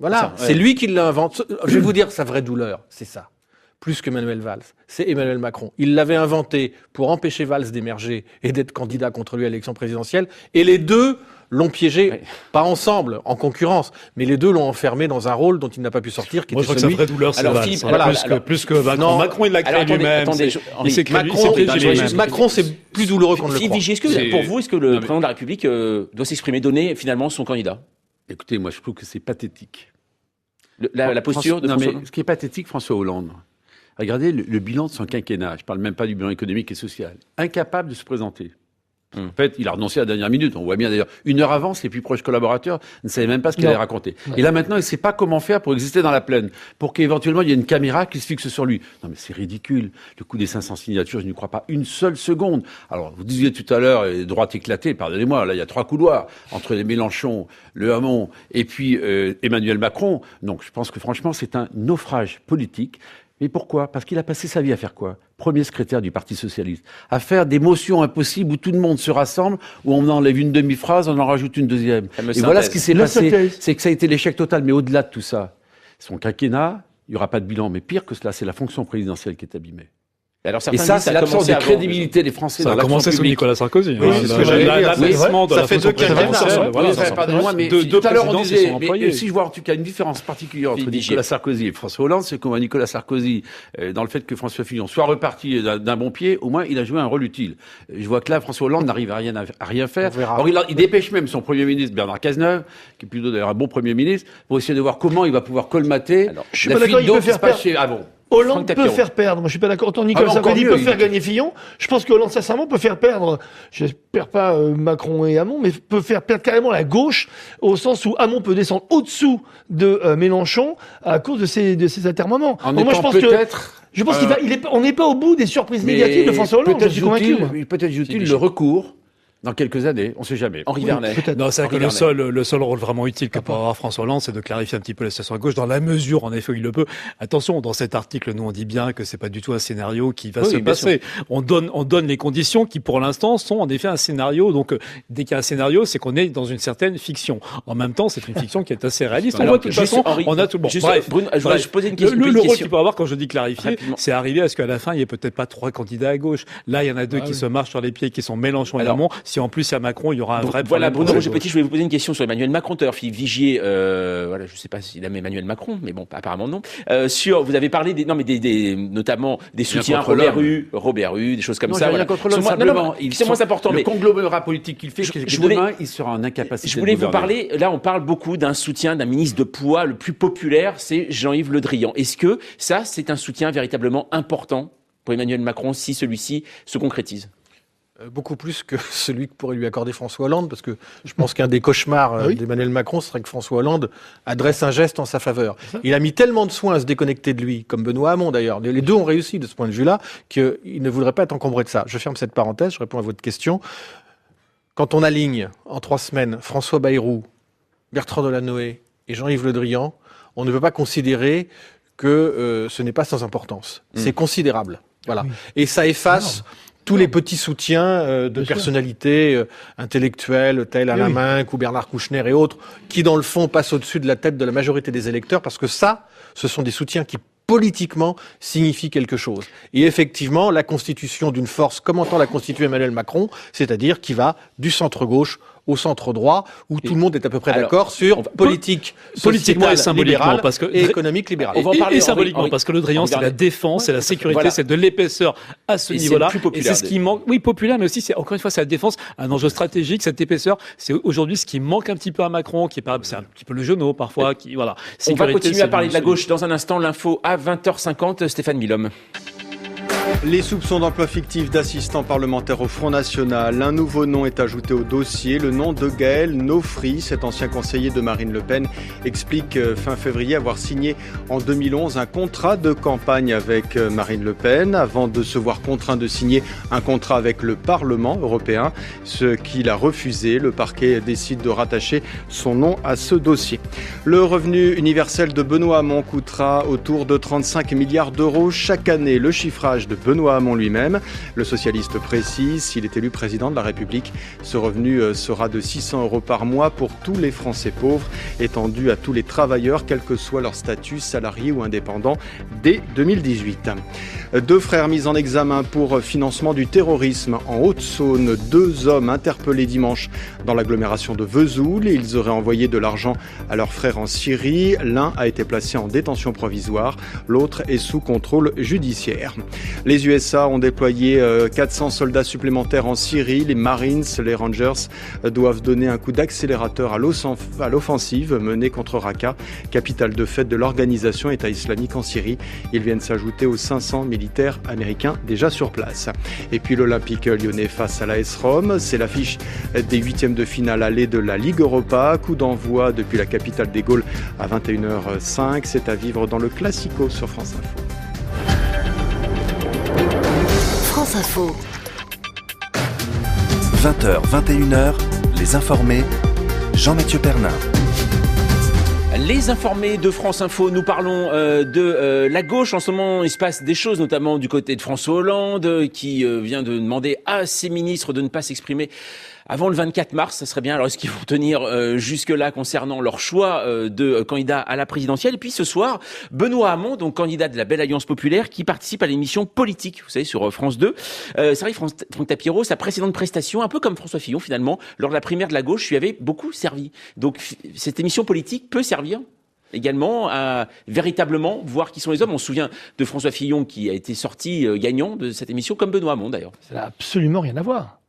Voilà, c'est lui qui l'invente. Je vais vous dire sa vraie douleur, c'est ça. Plus que Manuel Valls, c'est Emmanuel Macron. Il l'avait inventé pour empêcher Valls d'émerger et d'être candidat contre lui à l'élection présidentielle. Et les deux l'ont piégé, pas ensemble, en concurrence, mais les deux l'ont enfermé dans un rôle dont il n'a pas pu sortir. Moi, je crois que sa vraie douleur, c'est Valls. Plus que Macron. Non, Macron, il l'a créé lui-même. Macron, c'est plus douloureux qu'on ne le croit. Pour vous, est-ce que le président de la République doit s'exprimer, donner finalement son candidat? Écoutez, moi, je trouve que c'est pathétique. La posture de François Hollande. Ce qui est pathétique, François Hollande, regardez le bilan de son quinquennat. Je parle même pas du bilan économique et social. Incapable de se présenter. En fait, il a renoncé à la dernière minute. On voit bien d'ailleurs, 1 heure avant, ses plus proches collaborateurs ne savaient même pas ce qu'il allait raconter. Et là maintenant, il ne sait pas comment faire pour exister dans la plaine, pour qu'éventuellement il y ait une caméra qui se fixe sur lui. Non mais c'est ridicule. Le coup des 500 signatures, je n'y crois pas une seule seconde. Alors vous disiez tout à l'heure, droite éclatée, pardonnez-moi, là il y a 3 couloirs entre les Mélenchon, le Hamon et puis Emmanuel Macron. Donc je pense que franchement c'est un naufrage politique. Mais pourquoi? Parce qu'il a passé sa vie à faire quoi? Premier secrétaire du Parti Socialiste. À faire des motions impossibles où tout le monde se rassemble, où on enlève une demi-phrase, on en rajoute une deuxième. Et voilà ce qui s'est passé. C'est que ça a été l'échec total. Mais au-delà de tout ça, son quinquennat, il n'y aura pas de bilan. Mais pire que cela, c'est la fonction présidentielle qui est abîmée. Alors, et ça, c'est l'absence de crédibilité des Français. Ça a commencé sous Nicolas Sarkozy. Oui, ça fait 2 quinquennats. Pardonnez-moi, mais tout à l'heure on disait, mais si je vois en tout cas une différence particulière entre Nicolas Sarkozy et François Hollande, c'est qu'on voit Nicolas Sarkozy dans le fait que François Fillon soit reparti d'un bon pied, au moins il a joué un rôle utile. Je vois que là, François Hollande n'arrive à rien faire. Alors il dépêche même son Premier ministre Bernard Cazeneuve, qui est plutôt d'ailleurs un bon Premier ministre, pour essayer de voir comment il va pouvoir colmater la fuite d'eau qui se passe chez Avon. Hollande peut faire perdre. Moi, je suis pas d'accord. Autant Nicolas Sarkozy peut faire gagner Fillon. Je pense que Hollande, sincèrement, peut faire perdre. J'espère pas Macron et Hamon, mais peut faire perdre carrément la gauche, au sens où Hamon peut descendre au-dessous de Mélenchon à cause de ses atermoiements. Moi, je pense on n'est pas au bout des surprises négatives de François Hollande. Je suis convaincu. Peut-être joue-t-il le recours. Dans quelques années, on ne sait jamais. Henri Vernet. Non, c'est vrai que le seul rôle vraiment utile que peut avoir François Hollande, c'est de clarifier un petit peu la situation à gauche, dans la mesure, en effet, où il le peut. Attention, dans cet article, nous, on dit bien que c'est pas du tout un scénario qui va se passer. On donne les conditions qui, pour l'instant, sont en effet un scénario. Donc, dès qu'il y a un scénario, c'est qu'on est dans une certaine fiction. En même temps, c'est une fiction qui est assez réaliste. On voit, de toute façon, on a tout bon. Bref, Bruno, je voudrais poser une question. Le rôle qu'il peut avoir, quand je dis clarifier, c'est arriver à ce qu'à la fin, il y ait peut-être pas 3 candidats à gauche. Là, il y en a 2 qui se marchent sur les pieds, qui sont Mélenchon et Hamon. Si en plus, il y a Macron, il y aura un vrai problème. Voilà, Bruno Roger-Petit, je voulais vous poser une question sur Emmanuel Macron. Tout à l'heure, Philippe Vigier, voilà, je sais pas s'il aime Emmanuel Macron, mais bon, apparemment non. Vous avez parlé notamment des soutiens Robert Hue, des choses comme ça. Rien contre l'homme, simplement. C'est moins important. Le conglomérat politique qu'il fait, demain, il sera en incapacité. Je voulais vous parler, là, on parle beaucoup d'un soutien d'un ministre de poids. Le plus populaire, c'est Jean-Yves Le Drian. Est-ce que ça, c'est un soutien véritablement important pour Emmanuel Macron si celui-ci se concrétise? Beaucoup plus que celui que pourrait lui accorder François Hollande, parce que je pense qu'un des cauchemars d'Emmanuel Macron serait que François Hollande adresse un geste en sa faveur. Il a mis tellement de soin à se déconnecter de lui, comme Benoît Hamon d'ailleurs. Les deux ont réussi de ce point de vue-là, qu'il ne voudrait pas être encombré de ça. Je ferme cette parenthèse, je réponds à votre question. Quand on aligne en 3 semaines François Bayrou, Bertrand Delanoë et Jean-Yves Le Drian, on ne peut pas considérer que ce n'est pas sans importance. C'est considérable. Voilà. Oui. Et ça efface tous les petits soutiens de personnalités intellectuelles telles Alain Minc ou Bernard Kouchner et autres, qui dans le fond passent au-dessus de la tête de la majorité des électeurs, parce que ça, ce sont des soutiens qui politiquement signifient quelque chose. Et effectivement, la constitution d'une force, comme entend la constituer Emmanuel Macron, c'est-à-dire qui va du centre-gauche au centre-droit, où tout le monde est à peu près d'accord sur politique, politiquement et symboliquement, parce que et économique libérale. Et symboliquement, parce que Le Drian, c'est la défense, c'est la sécurité, c'est de l'épaisseur à ce niveau-là. Et c'est ce qui manque. Oui, populaire, mais aussi, c'est encore une fois, c'est la défense, un enjeu stratégique. Cette épaisseur, c'est aujourd'hui ce qui manque un petit peu à Macron, qui est c'est un petit peu le genou parfois, qui voilà. On va continuer à parler de la gauche dans un instant. L'info à 20h50. Stéphane Milhomme. Les soupçons d'emploi fictif d'assistants parlementaires au Front National. Un nouveau nom est ajouté au dossier, le nom de Gaël Nofri. Cet ancien conseiller de Marine Le Pen explique fin février avoir signé en 2011 un contrat de campagne avec Marine Le Pen avant de se voir contraint de signer un contrat avec le Parlement européen, ce qu'il a refusé. Le parquet décide de rattacher son nom à ce dossier. Le revenu universel de Benoît Hamon coûtera autour de 35 milliards d'euros chaque année. Le chiffrage de Benoît Hamon lui-même. Le socialiste précise, s'il est élu président de la République, ce revenu sera de 600 euros par mois pour tous les Français pauvres, étendu à tous les travailleurs, quel que soit leur statut, salarié ou indépendant, dès 2018. 2 frères mis en examen pour financement du terrorisme en Haute-Saône. 2 hommes interpellés dimanche dans l'agglomération de Vesoul. Ils auraient envoyé de l'argent à leurs frères en Syrie. L'un a été placé en détention provisoire, l'autre est sous contrôle judiciaire. Les USA ont déployé 400 soldats supplémentaires en Syrie. Les Marines, les Rangers doivent donner un coup d'accélérateur à l'offensive menée contre Raqqa, capitale de fait de l'organisation État islamique en Syrie. Ils viennent s'ajouter aux 500 militaires américains déjà sur place. Et puis l'Olympique lyonnais face à l'AS Rome. C'est l'affiche des 8e de finale aller de la Ligue Europa. Coup d'envoi depuis la capitale des Gaules à 21h05. C'est à vivre dans le Classico sur France Info. France Info. 20h, 21h, les informés, Jean-Mathieu Pernin. Les informés de France Info, nous parlons de la gauche. En ce moment, il se passe des choses, notamment du côté de François Hollande, qui vient de demander à ses ministres de ne pas s'exprimer avant le 24 mars, ça serait bien. Alors, est-ce qu'ils vont tenir jusque-là concernant leur choix de candidat à la présidentielle? Et puis ce soir, Benoît Hamon, donc candidat de la Belle Alliance Populaire, qui participe à l'émission Politique, vous savez, sur France 2. C'est vrai que Franck Tapiro, sa précédente prestation, un peu comme François Fillon finalement, lors de la primaire de la gauche, lui avait beaucoup servi. Donc cette émission politique peut servir également à véritablement voir qui sont les hommes. On se souvient de François Fillon qui a été sorti gagnant de cette émission, comme Benoît Hamon d'ailleurs. Ça n'a absolument rien à voir.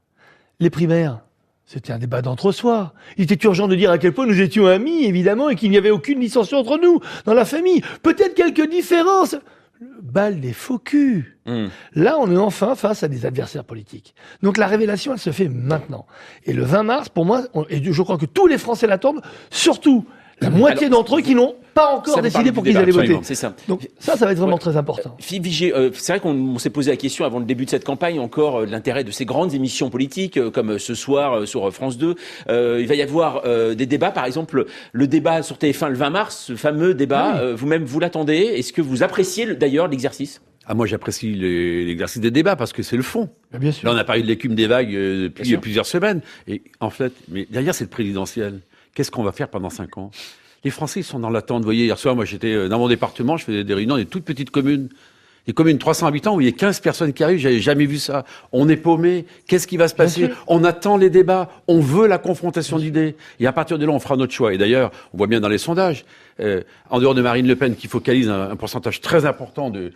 Les primaires, c'était un débat d'entre-soi. Il était urgent de dire à quel point nous étions amis, évidemment, et qu'il n'y avait aucune dissension entre nous, dans la famille. Peut-être quelques différences. Le bal des faux culs. Là, on est enfin face à des adversaires politiques. Donc la révélation, elle se fait maintenant. Et le 20 mars, pour moi, et je crois que tous les Français l'attendent, surtout la moitié d'entre eux qui n'ont pas encore décidé pour qui ils allaient voter. C'est ça. Donc ça va être vraiment très important. Philippe Vigier, c'est vrai qu'on s'est posé la question avant le début de cette campagne encore de l'intérêt de ces grandes émissions politiques comme ce soir sur France 2. Il va y avoir des débats, par exemple le débat sur TF1 le 20 mars, ce fameux débat. Vous-même, vous l'attendez. Est-ce que vous appréciez d'ailleurs l'exercice? Moi, j'apprécie l'exercice des débats parce que c'est le fond. Bien sûr. Là, on a parlé de l'écume des vagues depuis plusieurs semaines. Et en fait, mais derrière cette présidentielle, qu'est-ce qu'on va faire pendant 5 ans? Les Français, ils sont dans l'attente. Vous voyez, hier soir, moi, j'étais dans mon département, je faisais des réunions dans des toutes petites communes. Des communes de 300 habitants où il y a 15 personnes qui arrivent, j'avais jamais vu ça. On est paumé. Qu'est-ce qui va se passer? On attend les débats. On veut la confrontation d'idées. Et à partir de là, on fera notre choix. Et d'ailleurs, on voit bien dans les sondages, en dehors de Marine Le Pen, qui focalise un pourcentage très important de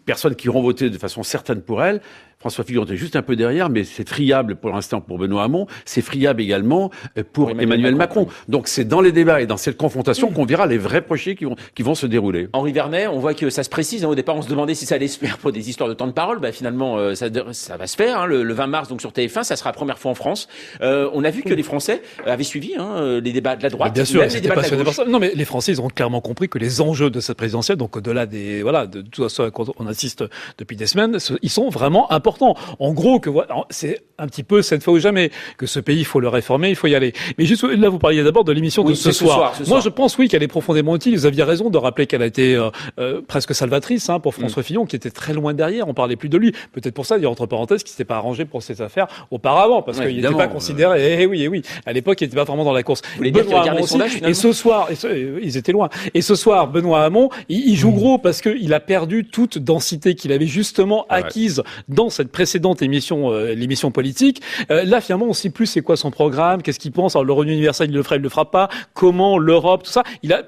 personnes qui auront voté de façon certaine pour elle, François Fillon était juste un peu derrière, mais c'est friable pour l'instant pour Benoît Hamon, c'est friable également pour Emmanuel Macron. Donc c'est dans les débats et dans cette confrontation qu'on verra les vrais projets qui vont se dérouler. Henri Vernet, on voit que ça se précise. Au départ, on se demandait si ça allait se faire pour des histoires de temps de parole. Finalement, ça va se faire. Le 20 mars, donc sur TF1, ça sera la première fois en France. On a vu que les Français avaient suivi les débats de la droite. Bien sûr, c'était passionné par ça. Non, mais les Français, ils ont clairement compris que les enjeux de cette présidentielle, donc au-delà de tout ça on assiste depuis des semaines, ils sont vraiment importants. En gros, c'est un petit peu cette fois ou jamais que ce pays, il faut le réformer, il faut y aller. Mais juste là, vous parliez d'abord de l'émission de ce soir. Moi, je pense qu'elle est profondément utile. Vous aviez raison de rappeler qu'elle a été presque salvatrice pour François Fillon, qui était très loin derrière. On parlait plus de lui. Peut-être pour ça, il y a entre parenthèses, qu'il s'était pas arrangé pour ses affaires auparavant, parce qu'il n'était pas considéré. Oui. À l'époque, il n'était pas vraiment dans la course. Benoît Hamon aussi. Et ce soir, ils étaient loin. Et ce soir, Benoît Hamon, il joue gros parce qu'il a perdu toute densité qu'il avait justement acquise dans cette précédente l'émission politique. Là, finalement, on ne sait plus c'est quoi son programme, qu'est-ce qu'il pense. Alors, le revenu universel, il le fera, il le fera pas. Comment l'Europe, tout ça.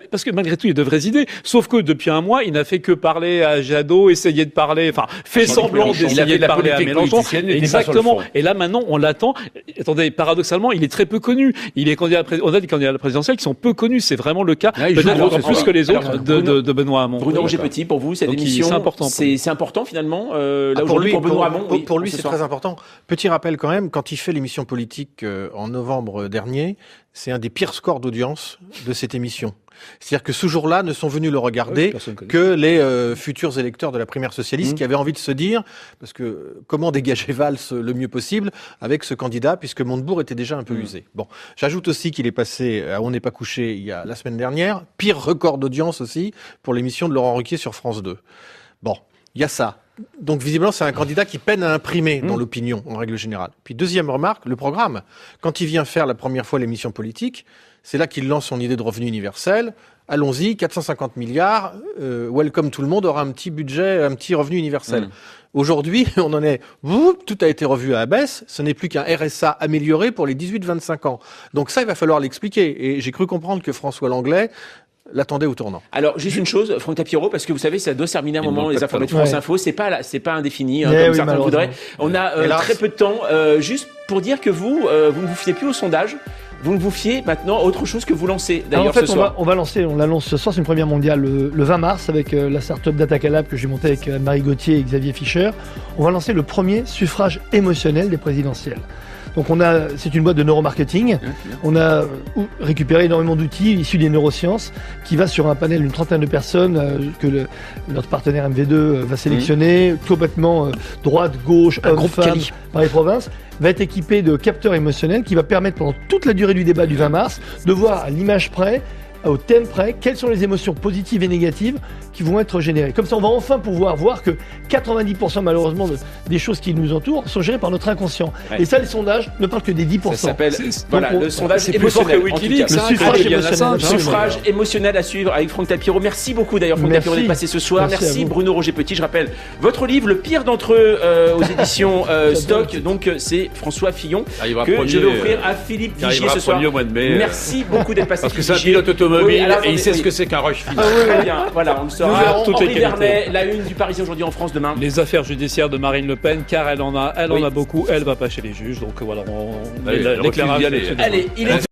Parce que malgré tout, il a de vraies idées. Sauf que depuis un mois, il n'a fait que parler à Jadot, essayer de parler, fait semblant d'essayer de parler à Mélenchon. Exactement. Et là, maintenant, on l'attend. Attendez, paradoxalement, il est très peu connu. On a des candidats à la présidentielle qui sont peu connus. C'est vraiment le cas, peut-être encore plus que les autres de Benoît Hamon. Bruno Roger Petit, pour vous, cette émission, c'est important finalement. Là aujourd'hui, pour Benoît Hamon. Pour lui, c'est très important. Petit rappel quand même, quand il fait l'émission politique en novembre dernier, c'est un des pires scores d'audience de cette émission. C'est-à-dire que ce jour-là ne sont venus le regarder que les futurs électeurs de la primaire socialiste qui avaient envie de se dire, parce que comment dégager Valls le mieux possible avec ce candidat, puisque Montebourg était déjà un peu usé. Bon, j'ajoute aussi qu'il est passé à On n'est pas couché la semaine dernière, pire record d'audience aussi pour l'émission de Laurent Ruquier sur France 2. Bon, il y a ça. Donc visiblement, c'est un candidat qui peine à imprimer dans l'opinion, en règle générale. Puis deuxième remarque, le programme. Quand il vient faire la première fois l'émission politique, c'est là qu'il lance son idée de revenu universel. Allons-y, 450 milliards, welcome tout le monde, aura un petit budget, un petit revenu universel. Aujourd'hui, on en est, tout a été revu à la baisse, ce n'est plus qu'un RSA amélioré pour les 18-25 ans. Donc ça, il va falloir l'expliquer. Et j'ai cru comprendre que François Langlais l'attendait au tournant. Alors, juste une chose, Franck Tapiro, parce que vous savez, ça doit se terminer à un moment, les infos de France Info, c'est pas indéfini, comme certains voudraient. On a très peu de temps, juste pour dire que vous ne vous fiez plus au sondage. Vous ne vous fiez maintenant à autre chose que vous lancez, d'ailleurs, ce soir. On l'annonce ce soir, c'est une première mondiale le 20 mars avec la start-up DataCalab que j'ai montée avec Marie Gauthier et Xavier Fischer. On va lancer le premier suffrage émotionnel des présidentielles. Donc c'est une boîte de neuromarketing. On a récupéré énormément d'outils issus des neurosciences qui va sur un panel d'une trentaine de personnes que notre partenaire MV2 va sélectionner, complètement droite, gauche, homme, femme, par les provinces, va être équipé de capteurs émotionnels qui va permettre pendant toute la durée du débat du 20 mars de voir à l'image près au thème près, quelles sont les émotions positives et négatives qui vont être générées. Comme ça, on va enfin pouvoir voir que 90% malheureusement des choses qui nous entourent sont gérées par notre inconscient. Ouais. Et ça, les sondages ne parlent que des 10%. Ça s'appelle le sondage émotionnel. Le suffrage émotionnel à suivre avec Franck Tapiro. Merci beaucoup d'ailleurs Franck Tapiro d'être passé ce soir. Merci Bruno Roger Petit. Je rappelle votre livre, Le pire d'entre eux, aux éditions Stock. Donc c'est François Fillon que je vais offrir à Philippe Vigier ce soir. Merci beaucoup d'être passé. Parce que c'est un pilote automobile et il sait ce que c'est qu'un rush final. Très bien. Voilà, on le saura. Henri Vernet, la une du Parisien aujourd'hui en France demain. Les affaires judiciaires de Marine Le Pen, car elle en a beaucoup. Elle va pas chez les juges. Donc voilà, l'éclairage. Allez, il est